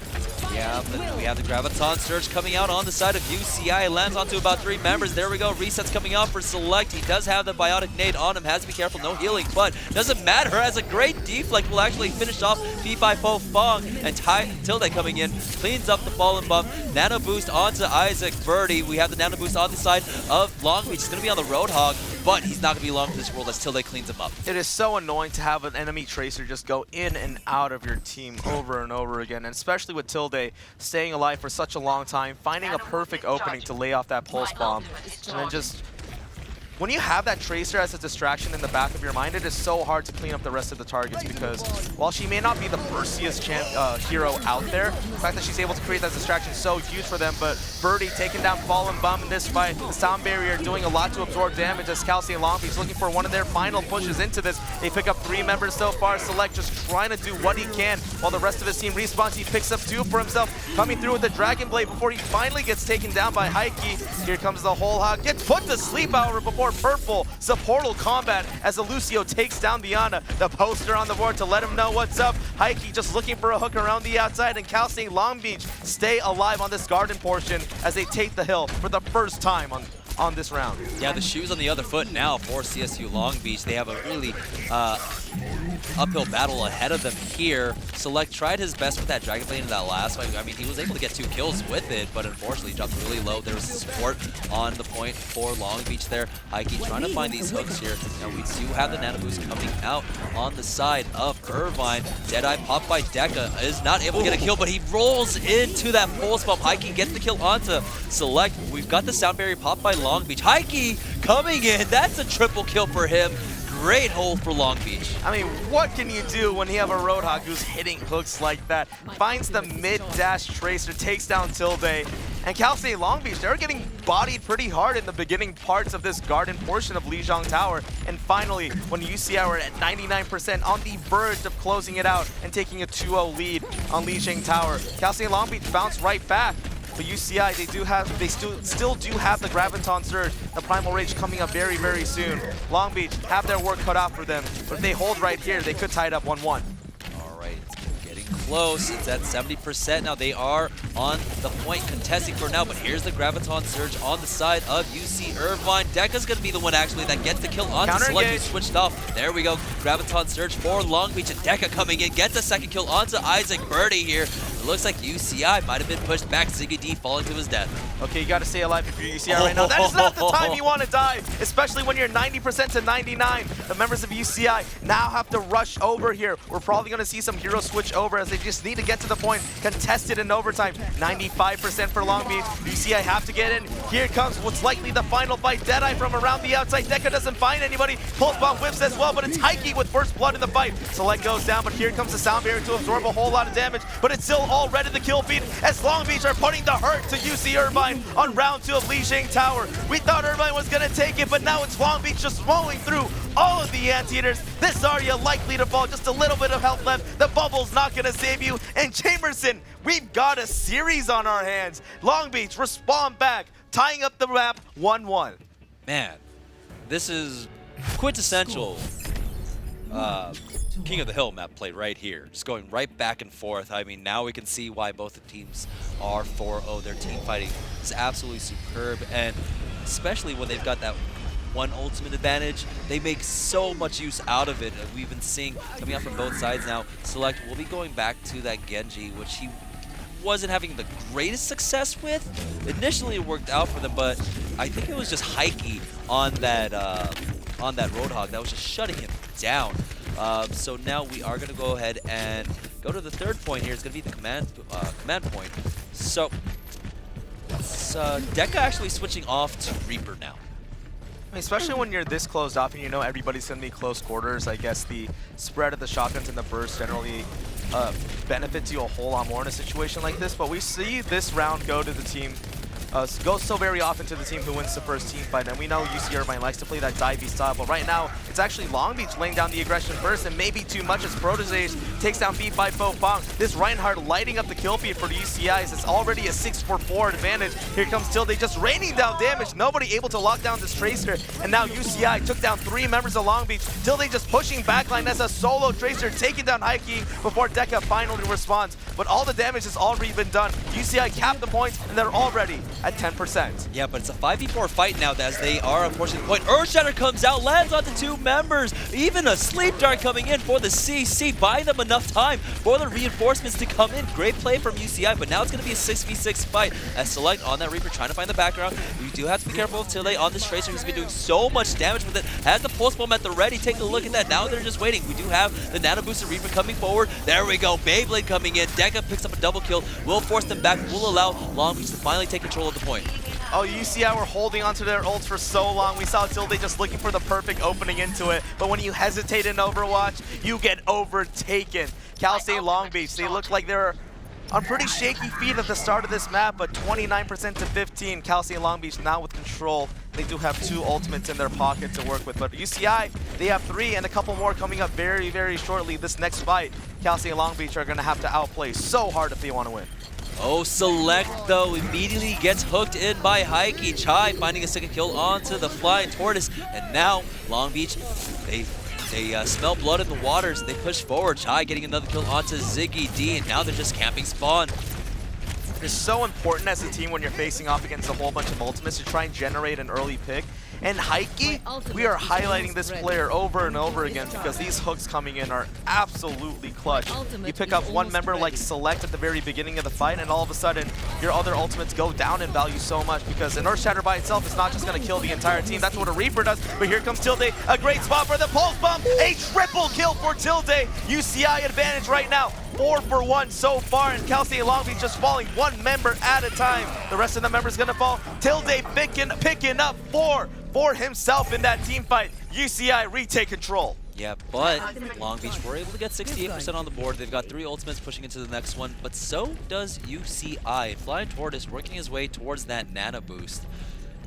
Yeah, but we have the Graviton Surge coming out on the side of UCI. Lands onto about 3 members. There we go. Resets coming out for Select. He does have the Biotic Nade on him. Has to be careful. No healing, but doesn't matter. As a great deflect will actually finish off P5 Fong. And Tilde coming in. Cleans up the fallen bump. Nano Boost onto Isaac Birdie. We have the Nano Boost on the side of Long Beach. He's going to be on the Roadhog, but he's not going to be long for this world as Tilde cleans him up. It is so annoying to have an enemy Tracer just go in and out of your team over and over again, and especially with Tilde staying alive for such a long time, finding a perfect opening to lay off that pulse bomb, and then just... When you have that Tracer as a distraction in the back of your mind, it is so hard to clean up the rest of the targets, because while she may not be the burstiest hero out there, the fact that she's able to create that distraction is so huge for them. But Birdie taking down Fallen Bum in this fight, the Sound Barrier doing a lot to absorb damage as Cal State Long Beach looking for one of their final pushes into this. They pick up 3 members so far. Select just trying to do what he can while the rest of his team respawns. He picks up 2 for himself, coming through with the Dragon Blade before he finally gets taken down by Heike. Here comes the whole hog, gets put to sleep, however, before Purple supportal combat as the Lucio takes down the Ana. The poster on the board to let him know what's up. Heike just looking for a hook around the outside, and Cal State Long Beach stay alive on this garden portion as they take the hill for the first time on this round. Yeah, the shoes on the other foot now for CSU Long Beach. They have a really uphill battle ahead of them here. Select tried his best with that Dragon Blade in that last fight. I mean, he was able to get 2 kills with it, but unfortunately dropped really low. There was support on the point for Long Beach there. Heike trying to find these hooks here. Now we do have the Nano Boost coming out on the side of Irvine. Deadeye popped by Deca, is not able to get a kill, but he rolls into that pulse bomb. Heike gets the kill onto Select. We've got the sound barrier popped by Long Beach. Heike coming in, that's a triple kill for him. Great hold for Long Beach. I mean, what can you do when you have a Roadhog who's hitting hooks like that? Finds the mid-dash tracer, takes down Tilde. And Cal State Long Beach, they're getting bodied pretty hard in the beginning parts of this garden portion of Lejang Tower. And finally, when UCI were at 99% on the verge of closing it out and taking a 2-0 lead on Lejang Tower, Cal State Long Beach bounced right back. But UCI, they still do have the Graviton Surge, the Primal Rage coming up very, very soon. Long Beach have their work cut out for them, but if they hold right here, they could tie it up 1-1. All right, it's getting close. It's at 70% now. They are on the point contesting for now, but here's the Graviton Surge on the side of UC Irvine. Deca's going to be the one actually that gets the kill on Select, who switched off. There we go. Graviton Surge for Long Beach, and Deca coming in, gets a second kill onto Isaac Birdie here. It looks like UCI might have been pushed back. Ziggy D falling to his death. Okay, you got to stay alive if you're UCI right now. That is not the time you want to die, especially when you're 90% to 99. The members of UCI now have to rush over here. We're probably going to see some heroes switch over as they just need to get to the point. Contested in overtime. 95% for Long Beach. UCI have to get in. Here comes what's likely the final fight. Deadeye from around the outside. Deca doesn't find anybody. Pulse bomb whips as well, but it's Heike with first blood in the fight. Select goes down, but here comes the sound barrier to absorb a whole lot of damage, but it's still all ready to kill feed as Long Beach are putting the hurt to UC Irvine on round 2 of Lejang Tower. We thought Irvine was going to take it, but now it's Long Beach just rolling through all of the anteaters. This Zarya likely to fall, just a little bit of health left. The bubble's not going to save you. And Chamberson, we've got a series on our hands. Long Beach respond back, tying up the map 1-1. Man, this is quintessential King of the Hill map play right here. Just going right back and forth. I mean, now we can see why both the teams are 4-0. Their team fighting is absolutely superb, and especially when they've got that one ultimate advantage, they make so much use out of it. We've been seeing coming out from both sides now. Select will be going back to that Genji, which he wasn't having the greatest success with. Initially it worked out for them, but I think it was just Heike on that Roadhog that was just shutting him down. So now we are going to go ahead and go to the third point here. It's going to be the command point. So Deca actually switching off to Reaper now. I mean, especially when you're this closed off and you know everybody's going to be close quarters, I guess the spread of the shotguns and the burst generally benefits you a whole lot more in a situation like this. But we see this round go to the team, goes so very often to the team who wins the first team fight, and we know UC Irvine likes to play that divey style, but right now it's actually Long Beach laying down the aggression first, and maybe too much as Proteges takes down feed by Fofang. This Reinhardt lighting up the kill feed for the UCIs. It's already a 6-4 advantage. Here comes Tilde just raining down damage. Nobody able to lock down this Tracer, and now UCI took down 3 members of Long Beach. Tilde just pushing backline as a solo Tracer, taking down Heike before Deca finally responds. But all the damage has already been done. UCI capped the points, and they're already at 10%. Yeah, but it's a 5v4 fight now as they are unfortunately the point. Earthshatter comes out, lands on the 2 members. Even a sleep dart coming in for the CC, buying them enough time for the reinforcements to come in. Great play from UCI, but now it's going to be a 6v6 fight as Select on that Reaper trying to find the background. We do have to be careful of Tilde on this Tracer who's been doing so much damage with it. Has the pulse bomb at the ready. Take a look at that. Now they're just waiting. We do have the Nano Booster Reaper coming forward. There we go. Beyblade coming in. Deca picks up a double kill. Will force them back. Will allow Long Beach to finally take control of the point. Oh, UCI were holding onto their ults for so long. We saw Tilde just looking for the perfect opening into it. But when you hesitate in Overwatch, you get overtaken. Cal State Long Beach, they look like they're on pretty shaky feet at the start of this map, but 29% to 15. Cal State Long Beach now with control. They do have 2 ultimates in their pocket to work with. But UCI, they have 3 and a couple more coming up very, very shortly. This next fight, Cal State Long Beach are going to have to outplay so hard if they want to win. Oh, Select, though, immediately gets hooked in by Heike. Chai finding a second kill onto the Flying Tortoise. And now, Long Beach, they smell blood in the waters. They push forward. Chai getting another kill onto Ziggy D, and now they're just camping spawn. It's so important as a team when you're facing off against a whole bunch of ultimates to try and generate an early pick. And Heike, we are highlighting this player over and over again because these hooks coming in are absolutely clutch. You pick up one member like Select at the very beginning of the fight, and all of a sudden, your other ultimates go down in value so much because an Earth Shatter by itself is not just going to kill the entire team. That's what a Reaper does. But here comes Tilde, a great spot for the Pulse Bomb. A triple kill for Tilde. UCI advantage right now. 4 for 1 so far, and Cal State Long Beach just falling one member at a time. The rest of the members going to fall. Tilde picking up 4 for himself in that team fight. UCI retake control. Yeah, but Long Beach were able to get 68% on the board. They've got 3 ultimates pushing into the next one, but so does UCI. Flying Tortoise working his way towards that Nano Boost.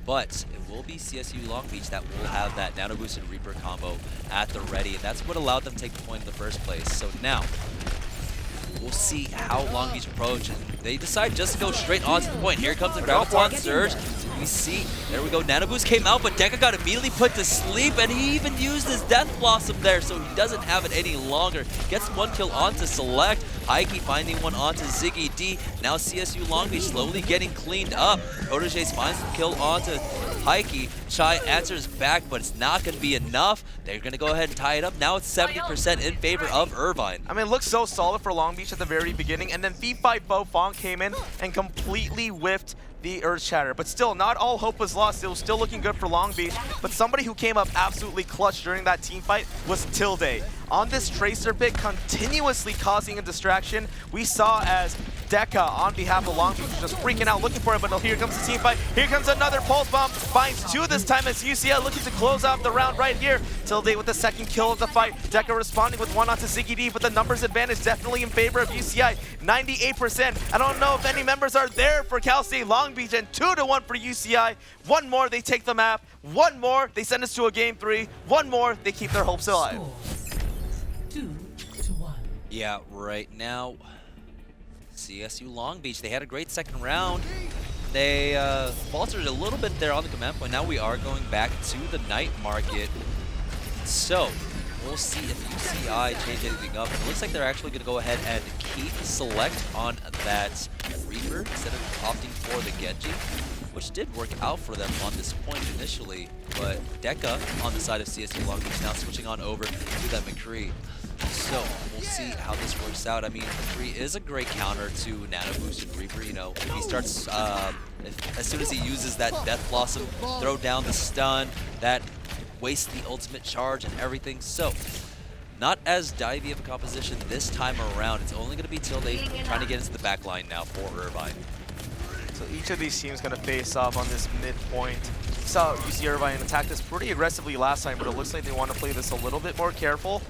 But it will be CSU Long Beach that will have that Nano Boost and Reaper combo at the ready, and that's what allowed them to take the point in the first place. So now, we'll see how Long Beach approach, and they decide just to go straight on to the point. Here comes the Graviton Surge. We see, there we go, Nano Boost came out, but Deca got immediately put to sleep, and he even used his Death Blossom there, so he doesn't have it any longer. Gets 1 kill onto Select. Heike finding one onto Ziggy D. Now CSU Long Beach slowly getting cleaned up. Proteges finds the kill onto Heike. Chai answers back, but it's not going to be enough. They're going to go ahead and tie it up. Now it's 70% in favor of Irvine. I mean, it looks so solid for Long Beach at the very beginning, and then V5 Bo Fong came in and completely whiffed the Earth Shatter. But still, not all hope was lost. It was still looking good for Long Beach, but somebody who came up absolutely clutch during that team fight was Tilde. On this Tracer pick, continuously causing a distraction, we saw as Deca on behalf of Long Beach just freaking out looking for it, but here comes the team fight. Here comes another Pulse Bomb, finds 2 this time as UCI looking to close out the round right here. Tilde with the second kill of the fight. Deca responding with 1 onto Ziggy D, but the numbers advantage definitely in favor of UCI, 98%. I don't know if any members are there for Cal State Long Beach, and 2-1 for UCI. 1 more, they take the map. 1 more, they send us to a game 3. 1 more, they keep their hopes alive. 2-1. Yeah, right now, CSU Long Beach, they had a great second round. They faltered a little bit there on the command point. Now we are going back to the night market. So we'll see if UCI change anything up. It looks like they're actually going to go ahead and keep Select on that Reaper instead of opting for the Genji, which did work out for them on this point initially. But Deca on the side of CSU Long Beach now switching on over to that McCree. So we'll see how this works out. I mean, McCree is a great counter to Nano Boost and Reaper. You know, he starts, as soon as he uses that Death Blossom, throw down the stun, that wastes the ultimate charge and everything. So not as divey of a composition this time around. It's only going to be Tilde trying to get into the back line now for Irvine. So each of these teams going to face off on this midpoint. We saw UC Irvine attack this pretty aggressively last time, but it looks like they want to play this a little bit more careful.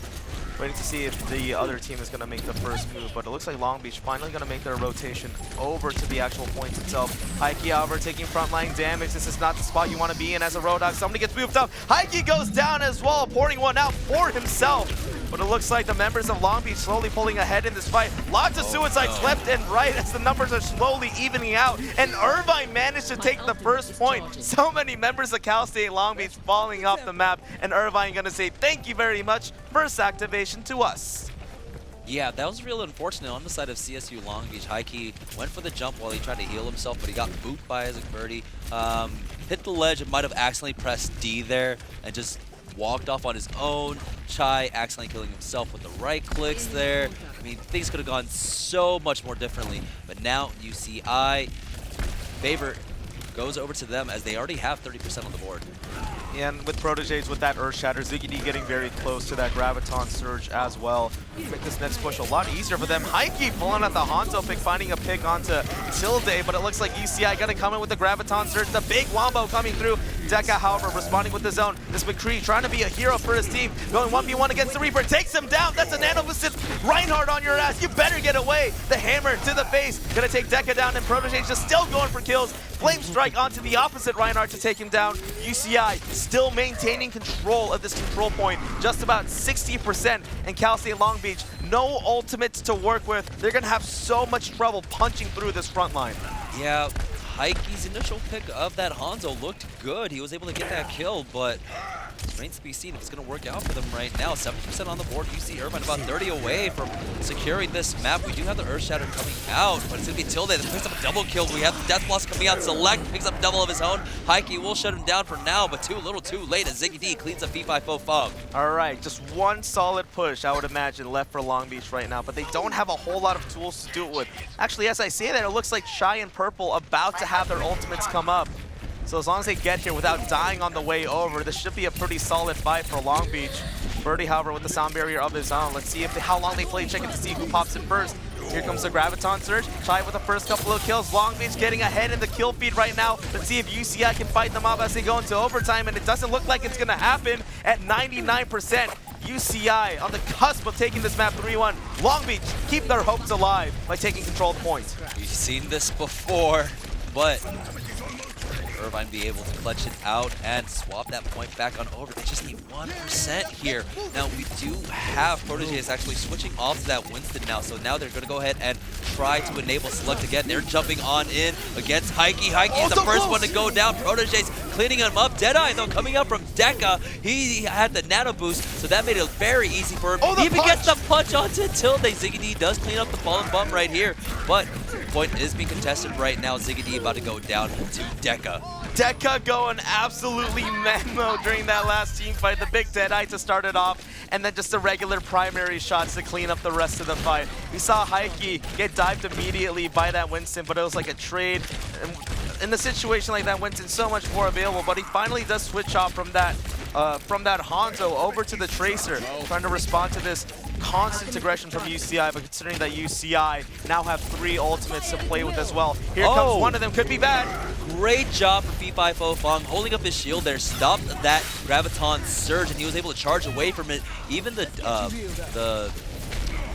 Waiting to see if the other team is going to make the first move, but it looks like Long Beach finally going to make their rotation over to the actual point itself. Heike, however, taking frontline damage. This is not the spot you want to be in as a Roadhog. Somebody gets moved up. Heike goes down as well, pouring one out for himself. But it looks like the members of Long Beach slowly pulling ahead in this fight. Lots of suicides left and right as the numbers are slowly evening out. And Irvine managed to take the first point. So many members of Cal State Long Beach falling off the map. And Irvine going to say thank you very much. First activation to us. Yeah, that was real unfortunate on the side of CSU Long Beach. Heike went for the jump while he tried to heal himself, but he got booped by Isaac Birdie. Hit the ledge and might have accidentally pressed D there and just walked off on his own. Chai accidentally killing himself with the right clicks there. I mean, things could have gone so much more differently. But now UCI favor goes over to them as they already have 30% on the board. And with Proteges with that Earth Shatter, Ziggy D getting very close to that Graviton Surge as well. Make this next push a lot easier for them. Heike pulling out the Hanzo pick, finding a pick onto Tilde, but it looks like UCI gonna come in with the Graviton Surge. The big wombo coming through. Deca, however, responding with the zone. This McCree trying to be a hero for his team. Going 1v1 against the Reaper. Takes him down. That's a nano boosted Reinhardt on your ass. You better get away. The hammer to the face. Gonna take Deca down, and Proteges just still going for kills. Flame Strike onto the opposite Reinhardt to take him down. UCI still maintaining control of this control point. Just about 60%. And Cal State Long Beach, no ultimates to work with. They're gonna have so much trouble punching through this front line. Yeah, Heike's initial pick of that Hanzo looked good. He was able to get that kill, but remains to be seen if it's going to work out for them right now. 70% on the board. UC Irvine about 30 away from securing this map. We do have the Earth Shatter coming out, but it's going to be Tilde that picks up a double kill. We have the Death Blast coming out. Select picks up double of his own. Heike will shut him down for now, but a little too late as Ziggy D cleans up V5 Fong. All right, just one solid push, I would imagine, left for Long Beach right now, but they don't have a whole lot of tools to do it with. Actually, as I say that, it looks like Shy and Purple about to have their ultimates come up. So as long as they get here without dying on the way over, this should be a pretty solid fight for Long Beach. Birdie, however, with the sound barrier of his own. Let's see how long they play chicken to see who pops in first. Here comes the Graviton Surge. Shy with the first couple of kills. Long Beach getting ahead in the kill feed right now. Let's see if UCI can fight them off as they go into overtime, and it doesn't look like it's going to happen at 99%. UCI on the cusp of taking this map 3-1. Long Beach keep their hopes alive by taking control of the point. We've seen this before, but Irvine be able to clutch it out and swap that point back on over. They just need 1% here. Now, we do have Proteges actually switching off to that Winston now, so now they're going to go ahead and try to enable Select again. They're jumping on in against Heike. Heike is the first one to go down. Proteges cleaning him up. Deadeye, though, coming up from Deca. He had the nano boost, so that made it very easy for him. He even gets the punch onto Tilde. Ziggy D does clean up the fallen bum right here, but point is being contested right now. Ziggy D about to go down to Deca. Deca going absolutely memo during that last team fight. The big Deadeye to start it off, and then just the regular primary shots to clean up the rest of the fight. We saw Heike get dived immediately by that Winston, but it was like a trade. In a situation like that, Winston's so much more available, but he finally does switch off from that Hanzo over to the Tracer, trying to respond to this constant aggression from UCI, but considering that UCI now have 3 ultimates to play with as well. Here comes one of them, could be bad. Great job from V5 Fong holding up his shield there, stopped that Graviton Surge, and he was able to charge away from it. Even the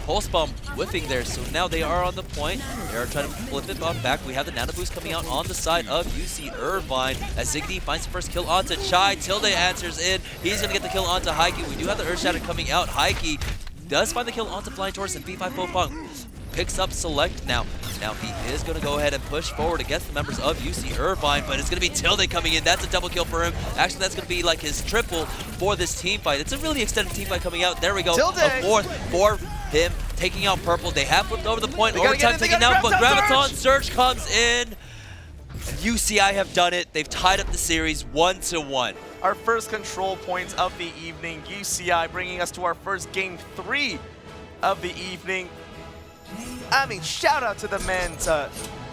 Pulse Bomb whiffing there, so now they are on the point. They are trying to flip it on back. We have the Nano Boost coming out on the side of UC Irvine as Ziggy finds the first kill onto Chai. Tilde answers in. He's going to get the kill onto Heike. We do have the Earth Shatter coming out. Heike does find the kill onto Flying Taurus, and V5 Fong picks up Select now. Now he is going to go ahead and push forward against the members of UC Irvine, but it's going to be Tilde coming in. That's a double kill for him. Actually, that's going to be like his triple for this team fight. It's a really extended team fight coming out. There we go. Tilde. A fourth for him, taking out Purple. They have flipped over the point. Overtime taken out, but Graviton Surge comes in. UCI have done it. They've tied up the series 1-1. Our first control points of the evening. UCI bringing us to our first game 3 of the evening. I mean, shout out to the men, to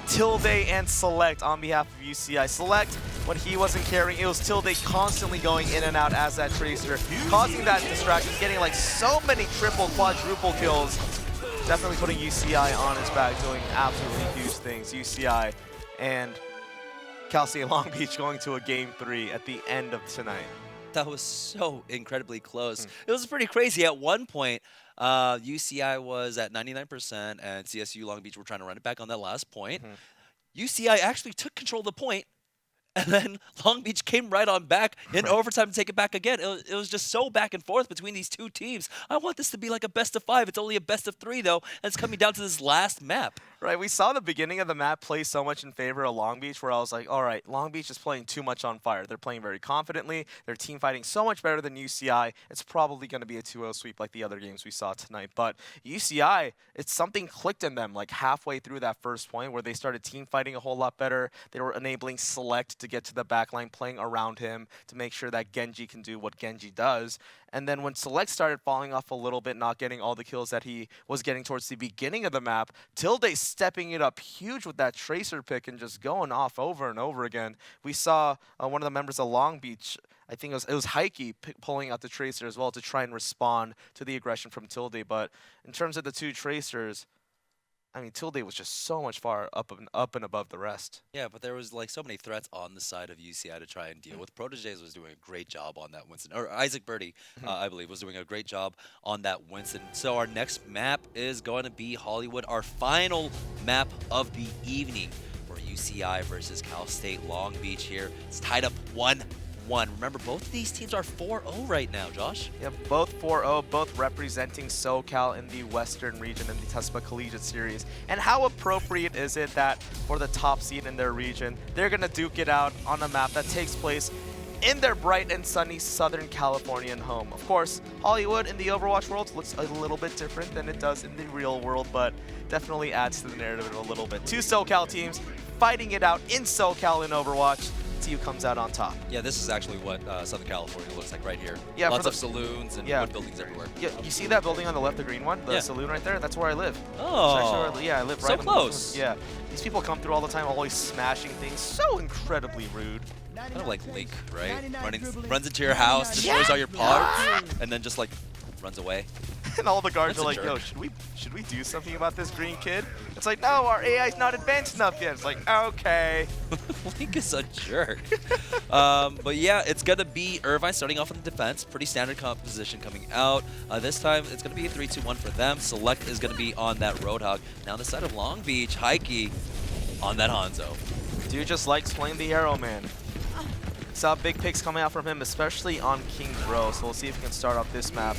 Tilde and Select on behalf of UCI. Select, when he wasn't carrying, it was Tilde constantly going in and out as that Tracer, causing that distraction, getting like so many triple, quadruple kills. Definitely putting UCI on his back, doing absolutely huge things. UCI and Cal State Long Beach going to a game 3 at the end of tonight. That was so incredibly close. It was pretty crazy. At one point, UCI was at 99%, and CSU Long Beach were trying to run it back on that last point. UCI actually took control of the point, and then Long Beach came right on back in overtime to take it back again. It was just so back and forth between these two teams. I want this to be like a best of 5. It's only a best of 3, though, and it's coming down to this last map. Right, we saw the beginning of the map play so much in favor of Long Beach, where I was like, all right, Long Beach is playing too much on fire. They're playing very confidently. They're team fighting so much better than UCI. It's probably going to be a 2-0 sweep like the other games we saw tonight. But UCI, it's something clicked in them like halfway through that first point where they started team fighting a whole lot better. They were enabling Select to get to the backline, playing around him to make sure that Genji can do what Genji does. And then when Select started falling off a little bit, not getting all the kills that he was getting towards the beginning of the map, Tilde stepping it up huge with that Tracer pick and just going off over and over again. We saw one of the members of Long Beach, I think it was Heike, pulling out the Tracer as well to try and respond to the aggression from Tilde. But in terms of the two Tracers, I mean, Tilde was just so much far up and above the rest. Yeah, but there was like so many threats on the side of UCI to try and deal with. Proteges was doing a great job on that Winston, or Isaac Birdie, I believe, was doing a great job on that Winston. So our next map is going to be Hollywood, our final map of the evening for UCI versus Cal State Long Beach here. It's tied up 1-1. Remember, both of these teams are 4-0 right now, Josh. Yeah, both 4-0, both representing SoCal in the Western region in the Tespa Collegiate Series. And how appropriate is it that for the top seed in their region, they're going to duke it out on a map that takes place in their bright and sunny Southern Californian home. Of course, Hollywood in the Overwatch world looks a little bit different than it does in the real world, but definitely adds to the narrative a little bit. Two SoCal teams fighting it out in SoCal in Overwatch. See who comes out on top. Yeah, this is actually what Southern California looks like right here. Yeah, lots of saloons and wood buildings everywhere. Yeah, you see that building on the left, the green one? The saloon right there? That's where I live. Oh, yeah, I live right so on close. The yeah, these people come through all the time, always smashing things. So incredibly rude. Kind of like Link, right? Runs into your house, destroys all your parts, and then just like runs away. And all the guards That's are a like, jerk. yo, should we do something about this green kid? It's like, no, our AI's not advanced enough yet. It's like, okay. Link is a jerk. But yeah, it's going to be Irvine starting off on the defense. Pretty standard composition coming out. This time, it's going to be a 3-2-1 for them. Select is going to be on that Roadhog. Now on the side of Long Beach, Heike on that Hanzo. Dude just likes playing the Arrow Man. Saw big picks coming out from him, especially on King's Row. So we'll see if he can start off this map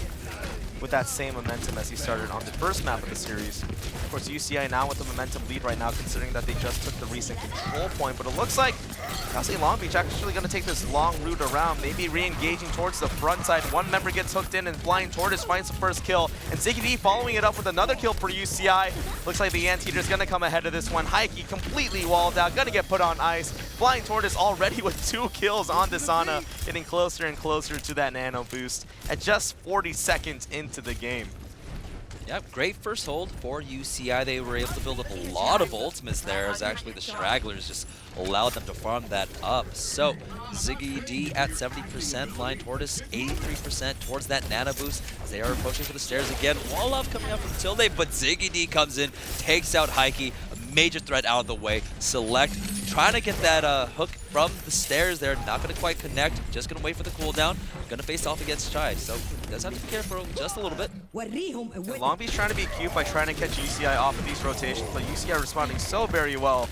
with that same momentum as he started on the first map of the series. Of course, UCI now with the momentum lead right now, considering that they just took the recent control point. But it looks like CSU Long Beach actually going to take this long route around, maybe re-engaging towards the front side. One member gets hooked in, and Flying Tortoise finds the first kill. And Ziggy D following it up with another kill for UCI. Looks like the Anteater's going to come ahead of this one. Heike completely walled out, going to get put on ice. Flying Tortoise already with 2 kills on Desana, getting closer and closer to that nano boost at just 40 seconds into the game. Yep, great first hold for UCI. They were able to build up a lot of ultimates there as actually the Stragglers just allowed them to farm that up. So Ziggy D at 70%, Flying Tortoise 83% towards that nano boost as they are approaching for the stairs again. Wallop coming out from Tilde, but Ziggy D comes in, takes out Heike, a major threat out of the way. Select trying to get that hook from the stairs there, not going to quite connect, just going to wait for the cooldown, going to face off against Chai, so does have to be careful just a little bit. And Long Beach trying to be cute by trying to catch UCI off of these rotations, but UCI responding so very well.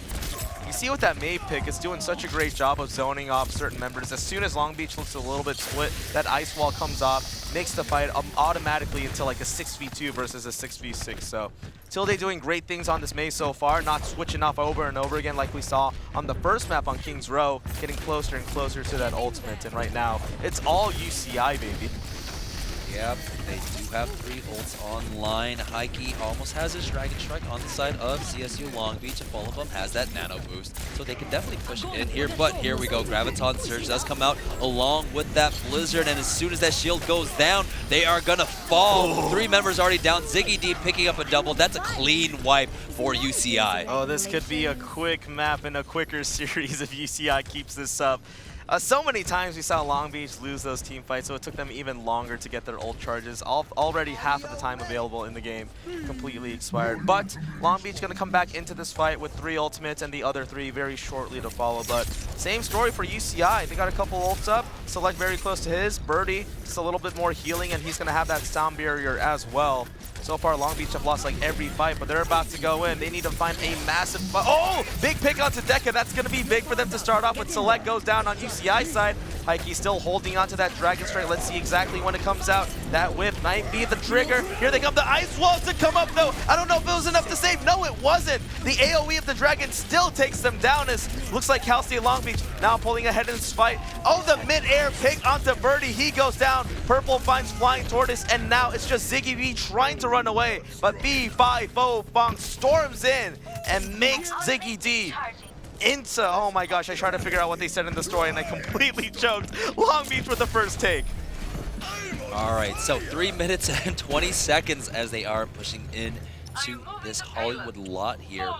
You see with that Mave pick, it's doing such a great job of zoning off certain members. As soon as Long Beach looks a little bit split, that ice wall comes off, makes the fight automatically into like a 6v2 versus a 6v6. So Tilde doing great things on this Mave so far, not switching off over and over again like we saw on the first map on King's Row, getting closer and closer to that ultimate. And right now, it's all UCI, baby. Yep, they do have 3 ults online. Heike almost has his Dragon Strike on the side of CSU Long Beach, and all of them has that nano boost. So they can definitely push it in here, but here we go. Graviton Surge does come out along with that Blizzard, and as soon as that shield goes down, they are gonna fall. 3 members already down. Ziggy D picking up a double. That's a clean wipe for UCI. Oh, this could be a quick map and a quicker series if UCI keeps this up. So many times we saw Long Beach lose those team fights, so it took them even longer to get their ult charges. Already half of the time available in the game completely expired. But Long Beach going to come back into this fight with 3 ultimates and the other 3 very shortly to follow. But same story for UCI. They got a couple ults up. Select very close to his. Birdie, just a little bit more healing, and he's going to have that sound barrier as well. So far, Long Beach have lost like every fight, but they're about to go in. They need to find a massive fight. Oh, big pick onto Deca. That's going to be big for them to start off with. Select goes down on UCI side. Heike still holding onto that Dragon Strike. Let's see exactly when it comes out. That whip might be the trigger. Here they come. The ice walls to come up, though. I don't know if it was enough to save. No, it wasn't. The AoE of the Dragon still takes them down as looks like Cal State Long Beach now pulling ahead in this fight. Oh, the mid-air pick onto Birdie. He goes down. Purple finds Flying Tortoise, and now it's just Ziggy B trying to run away. But B5O Fong storms in and makes Ziggy D into, oh my gosh, I tried to figure out what they said in the story and I completely choked. Long Beach with the first take. All right, so 3 minutes and 20 seconds as they are pushing in to this Hollywood lot here.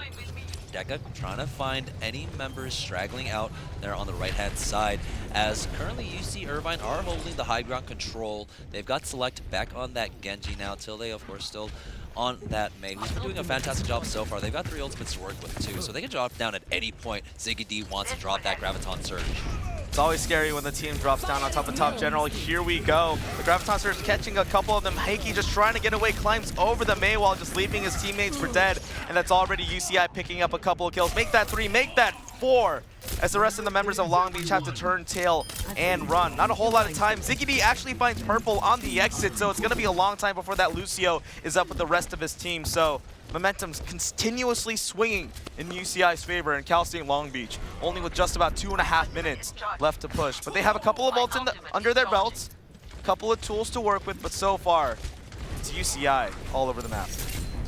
Deca trying to find any members straggling out there on the right-hand side, as currently UC Irvine are holding the high ground control. They've got Select back on that Genji now. Tilde, of course, still on that main, who's been doing a fantastic job so far. They've got 3 ultimates to work with, too, so they can drop down at any point. Ziggy D wants to drop that Graviton Surge. It's always scary when the team drops down on top of Top General. Here we go. The Graviton Surge catching a couple of them. Heike just trying to get away, climbs over the Mei while just leaving his teammates for dead. And that's already UCI picking up a couple of kills. Make that 3, make that 4. As the rest of the members of Long Beach have to turn tail and run. Not a whole lot of time. Ziggy D actually finds Purple on the exit, so it's going to be a long time before that Lucio is up with the rest of his team. So Momentum's continuously swinging in UCI's favor in Cal State Long Beach, only with just about 2.5 minutes left to push. But they have a couple of ults under their belts, a couple of tools to work with, but so far, it's UCI all over the map.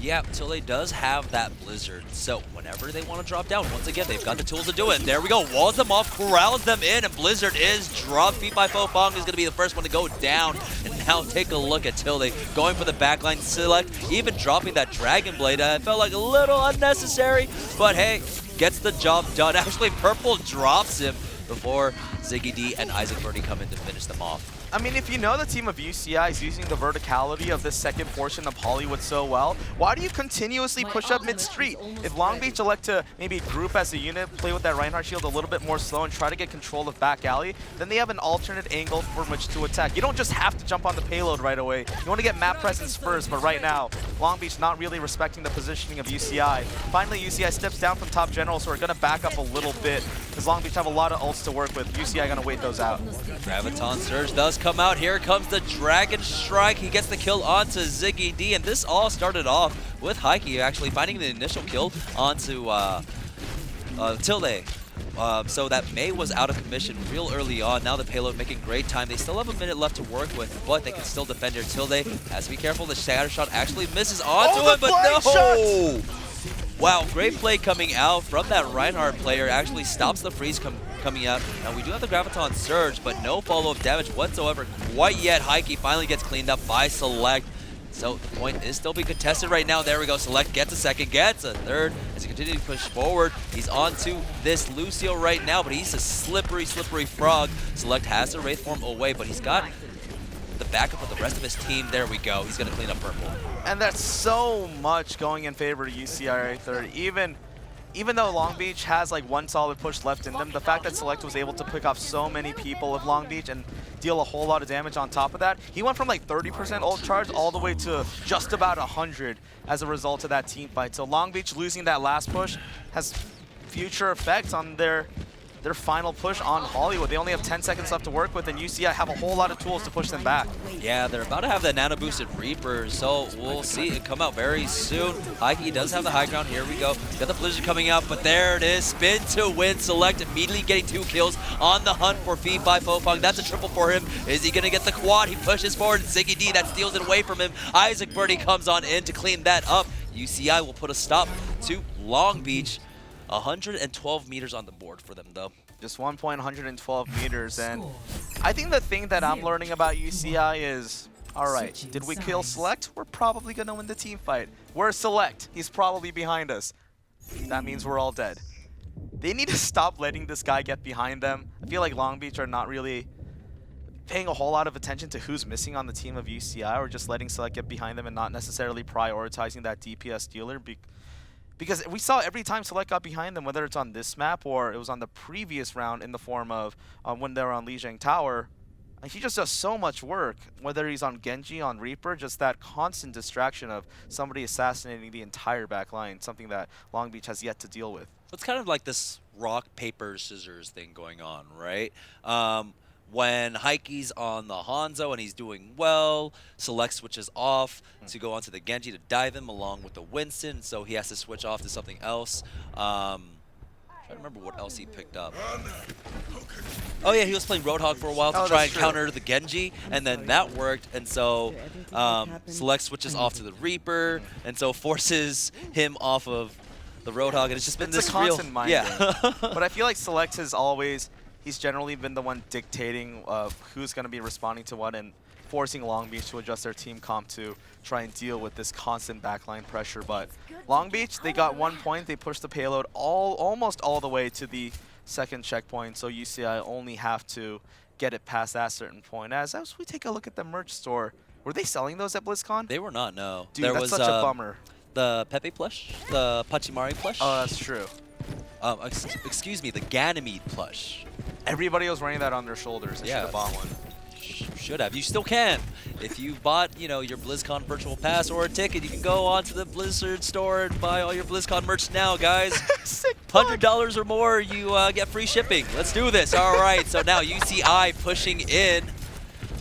Yeah, Tilde does have that Blizzard, so whenever they want to drop down, once again, they've got the tools to do it. And there we go, walls them off, corrals them in, and Blizzard is dropped. Feet by Fofong is going to be the first one to go down. And now take a look at Tilde going for the backline select, even dropping that Dragon Blade. It felt like a little unnecessary, but hey, gets the job done. Actually, Purple drops him before Ziggy D and Isaac Birdie come in to finish them off. I mean, if you know the team of UCI is using the verticality of this second portion of Hollywood so well, why do you continuously push up mid-street? If Long Beach elect to maybe group as a unit, play with that Reinhardt shield a little bit more slow and try to get control of back alley, then they have an alternate angle from which to attack. You don't just have to jump on the payload right away. You want to get map presence first, but right now, Long Beach not really respecting the positioning of UCI. Finally, UCI steps down from top general, so we're going to back up a little bit, because Long Beach have a lot of ults to work with. UCI going to wait those out. Graviton Surge does come out. Here comes the Dragon Strike. He gets the kill onto Ziggy D, and this all started off with Heike actually finding the initial kill onto Tilde. So that May was out of commission real early on. Now the payload making great time. They still have a minute left to work with, but they can still defend here. Tilde has to be careful. The shatter shot actually misses onto it, but no! Wow, great play coming out from that Reinhardt player. Actually stops the freeze coming out. Now we do have the Graviton Surge, but no follow-up damage whatsoever quite yet. Heike finally gets cleaned up by Select. So the point is still being contested right now. There we go. Select gets a second, gets a third. As he continues to push forward, he's onto this Lucio right now, but he's a slippery, slippery frog. Select has the Wraith form away, but he's got the backup of the rest of his team. There we go. He's going to clean up purple. And that's so much going in favor of UCI right there. Even though Long Beach has like one solid push left in them, the fact that Select was able to pick off so many people of Long Beach and deal a whole lot of damage on top of that, he went from like 30% ult charge all the way to just about 100 as a result of that team fight. So Long Beach losing that last push has future effects on their final push on Hollywood. They only have 10 seconds left to work with, and UCI have a whole lot of tools to push them back. Yeah, they're about to have that nano boosted Reaper, so we'll see it come out very soon. Heike does have the high ground. Here we go. Got the Blizzard coming out, but there it is. Spin to win. Select immediately getting 2 kills on the hunt for Feed by Fofong. That's a triple for him. Is he going to get the quad? He pushes forward, and Ziggy D that steals it away from him. Isaac Birdie comes on in to clean that up. UCI will put a stop to Long Beach. 112 meters on the board for them, though. Just 1 point, 112 meters, and I think the thing that I'm learning about UCI is, all right, did we kill Select? We're probably going to win the team fight. We're Select. He's probably behind us. That means we're all dead. They need to stop letting this guy get behind them. I feel like Long Beach are not really paying a whole lot of attention to who's missing on the team of UCI, or just letting Select get behind them and not necessarily prioritizing that DPS dealer. Because we saw every time Select got behind them, whether it's on this map or it was on the previous round in the form of when they were on Lejang Tower, he just does so much work, whether he's on Genji, on Reaper, just that constant distraction of somebody assassinating the entire back line, something that Long Beach has yet to deal with. It's kind of like this rock, paper, scissors thing going on, right? When Heike's on the Hanzo and he's doing well, Select switches off to go onto the Genji to dive him along with the Winston, so he has to switch off to something else. I'm trying to remember what else he picked up. Oh yeah, he was playing Roadhog for a while to try and counter the Genji, and then that worked, and so Select switches off to the Reaper, and so forces him off of the Roadhog, and it's just been this real... But I feel like Select has always... He's generally been the one dictating who's going to be responding to what and forcing Long Beach to adjust their team comp to try and deal with this constant backline pressure. But Long Beach, they got 1 point. They pushed the payload almost all the way to the second checkpoint. So UCI only have to get it past that certain point. As we take a look at the merch store, were they selling those at BlizzCon? They were not, no. Dude, that's such a bummer. The Pepe plush, the Pachimari plush. Oh, that's true. Excuse me, the Ganymede plush. Everybody was wearing that on their shoulders. I should have bought one. Should have. You still can. If you bought, your BlizzCon virtual pass or a ticket, you can go onto the Blizzard store and buy all your BlizzCon merch now, guys. $100 or more, you get free shipping. Let's do this. All right. So now UCI pushing in.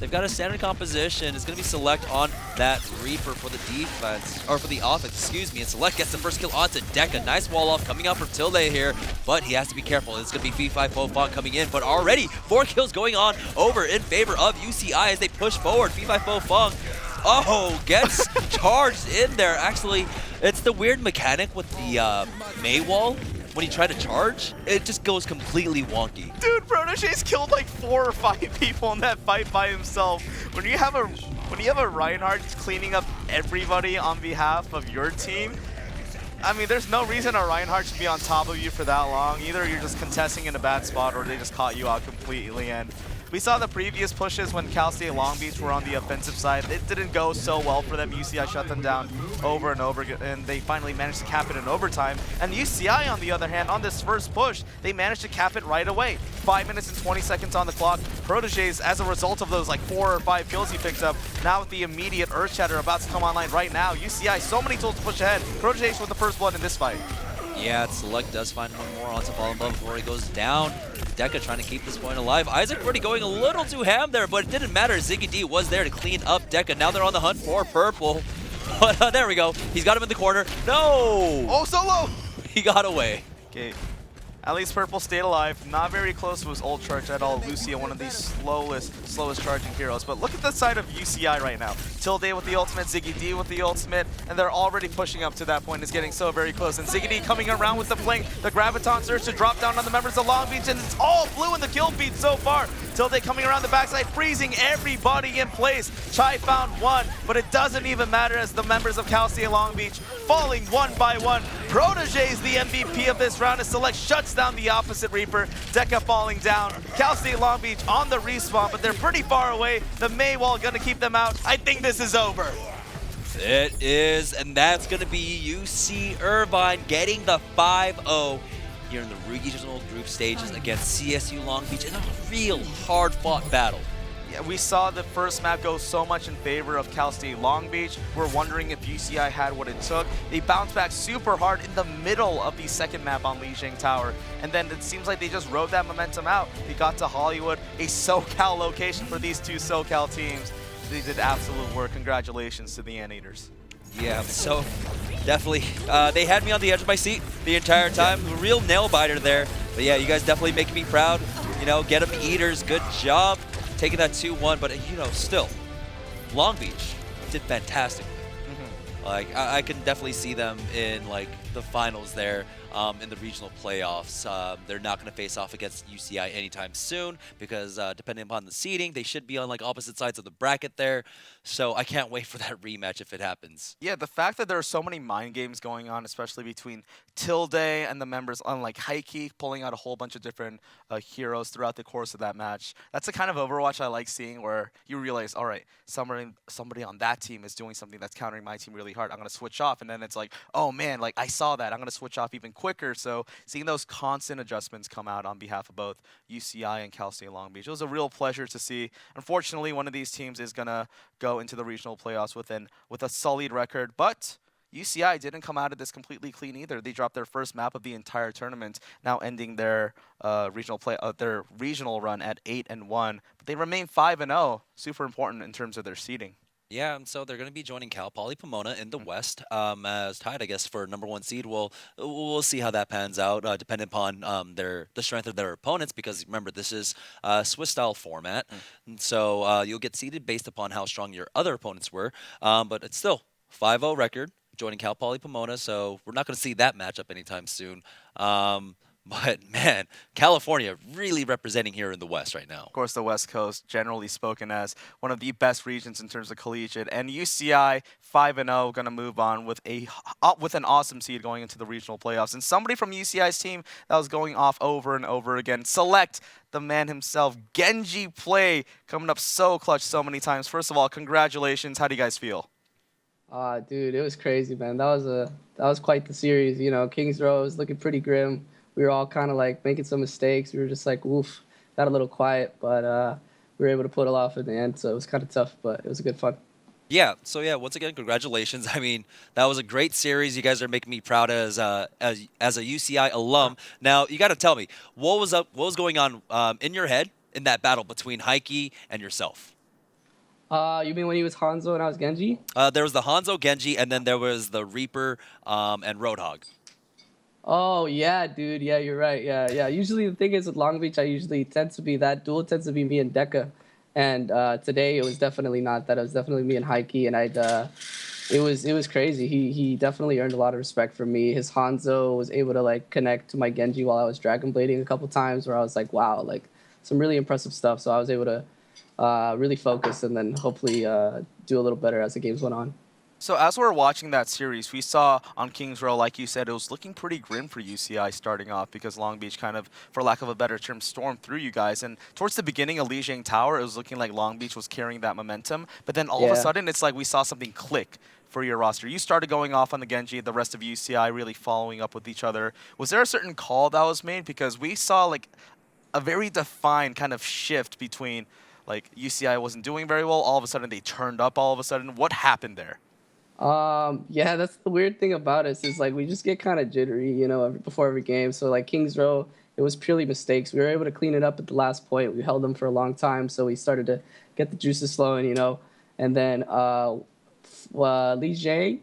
They've got a standard composition. It's going to be Select on that Reaper for the defense, or for the offense, excuse me. And Select gets the first kill onto Deca. Nice wall off coming out from Tilde here, but he has to be careful. It's going to be Fee5 Fofong coming in, but already 4 kills going on over in favor of UCI as they push forward. Fee5 Fofong, oh, gets charged in there. Actually, it's the weird mechanic with the May wall. When you try to charge, it just goes completely wonky. Dude, Protege's killed like 4 or 5 people in that fight by himself. When you have a Reinhardt cleaning up everybody on behalf of your team, I mean, there's no reason a Reinhardt should be on top of you for that long. Either you're just contesting in a bad spot or they just caught you out completely. And we saw the previous pushes when Cal State Long Beach were on the offensive side. It didn't go so well for them. UCI shut them down over and over again, and they finally managed to cap it in overtime. And UCI, on the other hand, on this first push, they managed to cap it right away. 5 minutes and 20 seconds on the clock. Proteges, as a result of those like 4 or 5 kills he picked up, now with the immediate Earth Shatter about to come online right now. UCI, so many tools to push ahead. Proteges with the first blood in this fight. Yeah, Select does find one more onto Fallen Blood before he goes down. Deca trying to keep this point alive. Isaac already going a little too ham there, but it didn't matter. Ziggy D was there to clean up Deca. Now they're on the hunt for Purple. But there we go. He's got him in the corner. No! Oh, solo! He got away. Okay. At least Purple stayed alive. Not very close to his ult charge at all. Lucia, one of the slowest charging heroes. But look at the side of UCI right now. Tilde with the ultimate, Ziggy D with the ultimate, and they're already pushing up to that point. It's getting so very close. And Ziggy D coming around with the flank. The Graviton surge to drop down on the members of Long Beach, and it's all blue in the kill feed so far. Tilde coming around the backside, freezing everybody in place. Chai found one, but it doesn't even matter as the members of Cal State Long Beach falling one by one. Proteges the MVP of this round as Select shuts down the opposite Reaper. Deca falling down. Cal State Long Beach on the respawn, but they're pretty far away. The May wall gonna keep them out. I think this is over. It is, and that's going to be UC Irvine getting the 5-0 here in the regional group stages against CSU Long Beach in a real hard-fought battle. Yeah, we saw the first map go so much in favor of Cal State Long Beach. We're wondering if UCI had what it took. They bounced back super hard in the middle of the second map on Lejang Tower, and then it seems like they just rode that momentum out. They got to Hollywood, a SoCal location for these two SoCal teams. They did absolute work. Congratulations to the Anteaters. Yeah, so definitely, they had me on the edge of my seat the entire time. A real nail-biter there. But yeah, you guys definitely making me proud. You know, get them Eaters, good job taking that 2-1. But, you know, still, Long Beach did fantastic. Like, I can definitely see them in, like, the finals there in the regional playoffs. They're not going to face off against UCI anytime soon because depending upon the seeding, they should be on, like, opposite sides of the bracket there. So I can't wait for that rematch if it happens. Yeah, the fact that there are so many mind games going on, especially between Tilde and the members on, like, Heike, pulling out a whole bunch of different heroes throughout the course of that match. That's the kind of Overwatch I like seeing where you realize, all right, somebody on that team is doing something that's countering my team really hard. I'm going to switch off, and then it's like, oh, man, like, I saw that. I'm going to switch off even quicker. So seeing those constant adjustments come out on behalf of both UCI and Cal State Long Beach, it was a real pleasure to see. Unfortunately, one of these teams is going to go into the regional playoffs with a solid record, but UCI didn't come out of this completely clean either. They dropped their first map of the entire tournament, now ending their regional run at 8-1. But they remain 5-0, super important in terms of their seeding. Yeah, and so they're going to be joining Cal Poly Pomona in the West as tied, I guess, for #1 seed. We'll see how that pans out, depending upon the strength of their opponents, because remember, this is a Swiss-style format. And so you'll get seeded based upon how strong your other opponents were. But it's still 5-0 record, joining Cal Poly Pomona, so we're not going to see that matchup anytime soon. But, man, California really representing here in the West right now. Of course, the West Coast, generally spoken as one of the best regions in terms of collegiate. And UCI, 5-0, going to move on with an awesome seed going into the regional playoffs. And somebody from UCI's team that was going off over and over again. Select the man himself, Genji Play, coming up so clutch so many times. First of all, congratulations. How do you guys feel? Dude, it was crazy, man. That was quite the series. You know, Kings Row was looking pretty grim. We were all kind of like making some mistakes. We were just like, woof, got a little quiet, but we were able to pull it off at the end. So it was kind of tough, but it was a good fun. Yeah. So yeah, once again, congratulations. I mean, that was a great series. You guys are making me proud as a UCI alum. Now you got to tell me what was going on in your head in that battle between Heike and yourself. You mean when he was Hanzo and I was Genji? There was the Hanzo Genji, and then there was the Reaper and Roadhog. Oh yeah, dude. Yeah, you're right. Yeah, yeah. Usually the thing is with Long Beach, I usually tend to be that duel tends to be me and Deca, and today it was definitely not that. It was definitely me and Heike, and it was crazy. He definitely earned a lot of respect from me. His Hanzo was able to like connect to my Genji while I was Dragon Blading a couple times, where I was like, wow, like some really impressive stuff. So I was able to really focus and then hopefully do a little better as the games went on. So as we're watching that series, we saw on Kings Row, like you said, it was looking pretty grim for UCI starting off because Long Beach kind of, for lack of a better term, stormed through you guys. And towards the beginning of Lejang Tower, it was looking like Long Beach was carrying that momentum. But then all of a Yeah. sudden, it's like we saw something click for your roster. You started going off on the Genji, the rest of UCI really following up with each other. Was there a certain call that was made? Because we saw like a very defined kind of shift between like UCI wasn't doing very well, all of a sudden they turned up all of a sudden. What happened there? Yeah, that's the weird thing about us is like we just get kind of jittery, before every game. So like Kings Row, it was purely mistakes. We were able to clean it up at the last point. We held them for a long time, so we started to get the juices flowing. And then Lee Jae,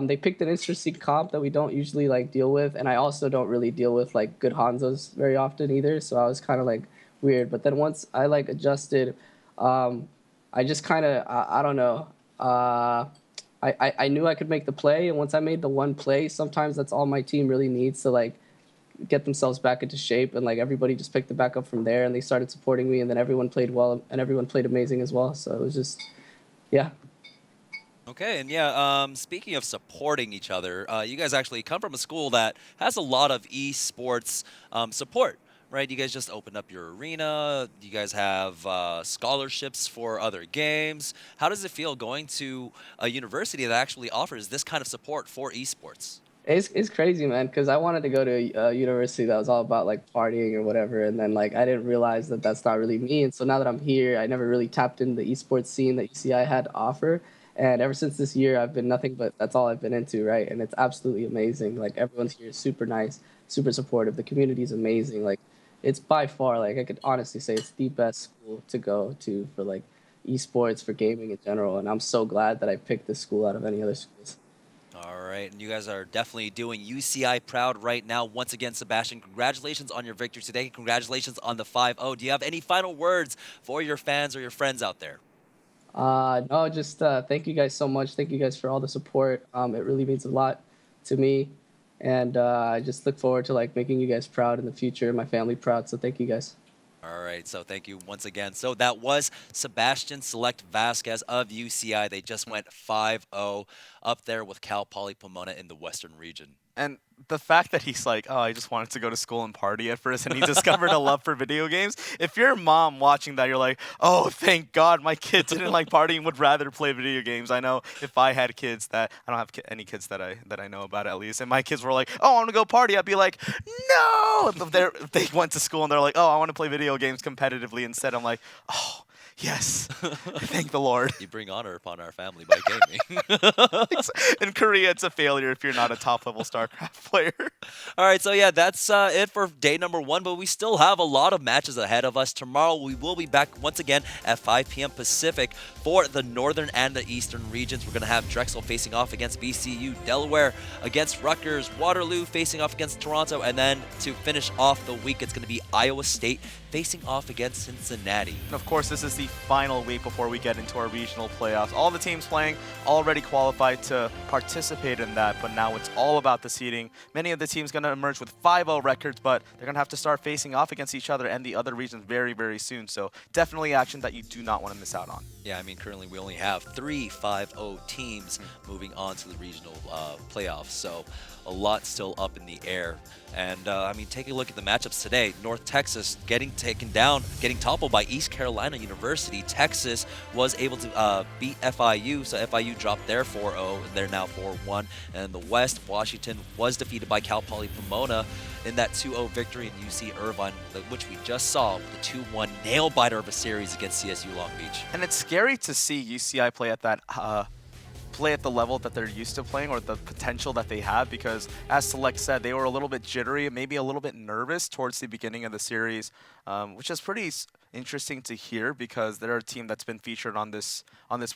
they picked an interesting comp that we don't usually like deal with, and I also don't really deal with like good Hanzos very often either. So I was kind of like weird. But then once I like adjusted, I just kind of I don't know. I knew I could make the play, and once I made the one play, sometimes that's all my team really needs to like get themselves back into shape, and like everybody just picked it back up from there, and they started supporting me, and then everyone played well, and everyone played amazing as well. So it was just, yeah. Okay, and yeah, speaking of supporting each other, you guys actually come from a school that has a lot of esports support, right? You guys just opened up your arena. You guys have scholarships for other games. How does it feel going to a university that actually offers this kind of support for esports? It's crazy, man, because I wanted to go to a university that was all about like partying or whatever, and then like I didn't realize that that's not really me. And so now that I'm here, I never really tapped into the esports scene that UCI had to offer. And ever since this year, I've been nothing but that's all I've been into, right? And it's absolutely amazing. Like everyone's here is super nice, super supportive. The community is amazing. Like it's by far, like I could honestly say, it's the best school to go to for like esports, for gaming in general. And I'm so glad that I picked this school out of any other schools. All right, and you guys are definitely doing UCI proud right now. Once again, Sebastian, congratulations on your victory today. Congratulations on the 5-0. Do you have any final words for your fans or your friends out there? No, just thank you guys so much. Thank you guys for all the support. It really means a lot to me, and I just look forward to like making you guys proud in the future, and my family proud. So thank you guys. All right, so thank you once again. So that was Sebastian Select Vasquez of UCI. They just went 5-0 up there with Cal Poly Pomona in the Western region. And the fact that he's like, oh, I just wanted to go to school and party at first, and he discovered a love for video games. If you're a mom watching that, you're like, oh, thank God my kid didn't like partying, would rather play video games. I know if I had kids that, I don't have any kids that I know about at least, and my kids were like, oh, I want to go party, I'd be like, no! They went to school and they're like, oh, I want to play video games competitively instead. I'm like, oh, yes, thank the Lord. You bring honor upon our family by gaming. In Korea, it's a failure if you're not a top-level StarCraft player. All right, so yeah, that's it for day number 1, but we still have a lot of matches ahead of us. Tomorrow, we will be back once again at 5 p.m. Pacific for the Northern and the Eastern regions. We're going to have Drexel facing off against BCU, Delaware against Rutgers, Waterloo facing off against Toronto, and then to finish off the week, it's going to be Iowa State facing off against Cincinnati. And of course, this is the final week before we get into our regional playoffs. All the teams playing already qualified to participate in that, but now it's all about the seeding. Many of the teams going to emerge with 5-0 records, but they're going to have to start facing off against each other and the other regions very, very soon. So definitely action that you do not want to miss out on. Yeah, I mean, currently we only have 3 5-0 teams moving on to the regional playoffs, so a lot still up in the air. And, I mean, take a look at the matchups today. North Texas getting taken down, getting toppled by East Carolina University. Texas was able to beat FIU, so FIU dropped their 4-0, and they're now 4-1. And in the West, Washington was defeated by Cal Poly Pomona in that 2-0 victory in UC Irvine, which we just saw with the 2-1 nail-biter of a series against CSU Long Beach. And it's scary to see UCI play at that play at the level that they're used to playing, or the potential that they have, because as Select said, they were a little bit jittery, maybe a little bit nervous towards the beginning of the series, which is pretty interesting to hear because they're a team that's been featured on this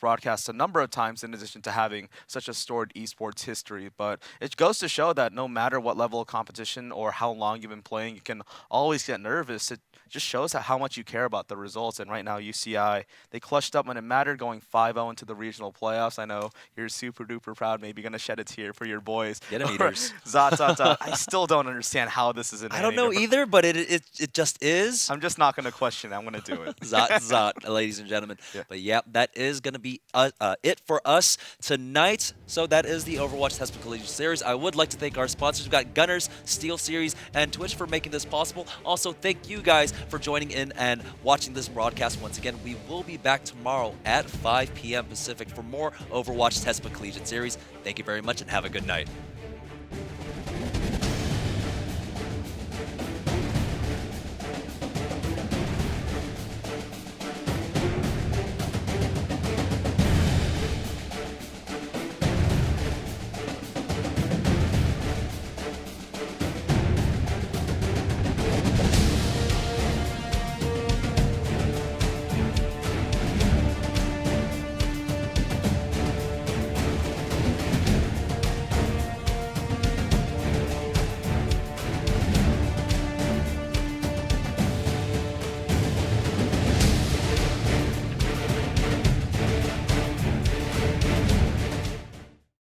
broadcast a number of times in addition to having such a storied esports history. But it goes to show that no matter what level of competition or how long you've been playing, you can always get nervous. It just shows how much you care about the results. And right now, UCI, they clutched up when it mattered, going 5-0 into the regional playoffs. I know you're super duper proud, maybe going to shed a tear for your boys. Get 'em eaters. Zot. I still don't understand how this is in I don't know either, but it just is. I'm just not going to question it. I'm going to do it. Zot, ladies and gentlemen. Yeah. But yeah, that is going to be it for us tonight. So that is the Overwatch Tespa Collegiate Series. I would like to thank our sponsors. We've got Gunners, Steel Series, and Twitch for making this possible. Also, thank you guys for joining in and watching this broadcast once again. We will be back tomorrow at 5 p.m. Pacific for more Overwatch Tespa Collegiate Series. Thank you very much and have a good night.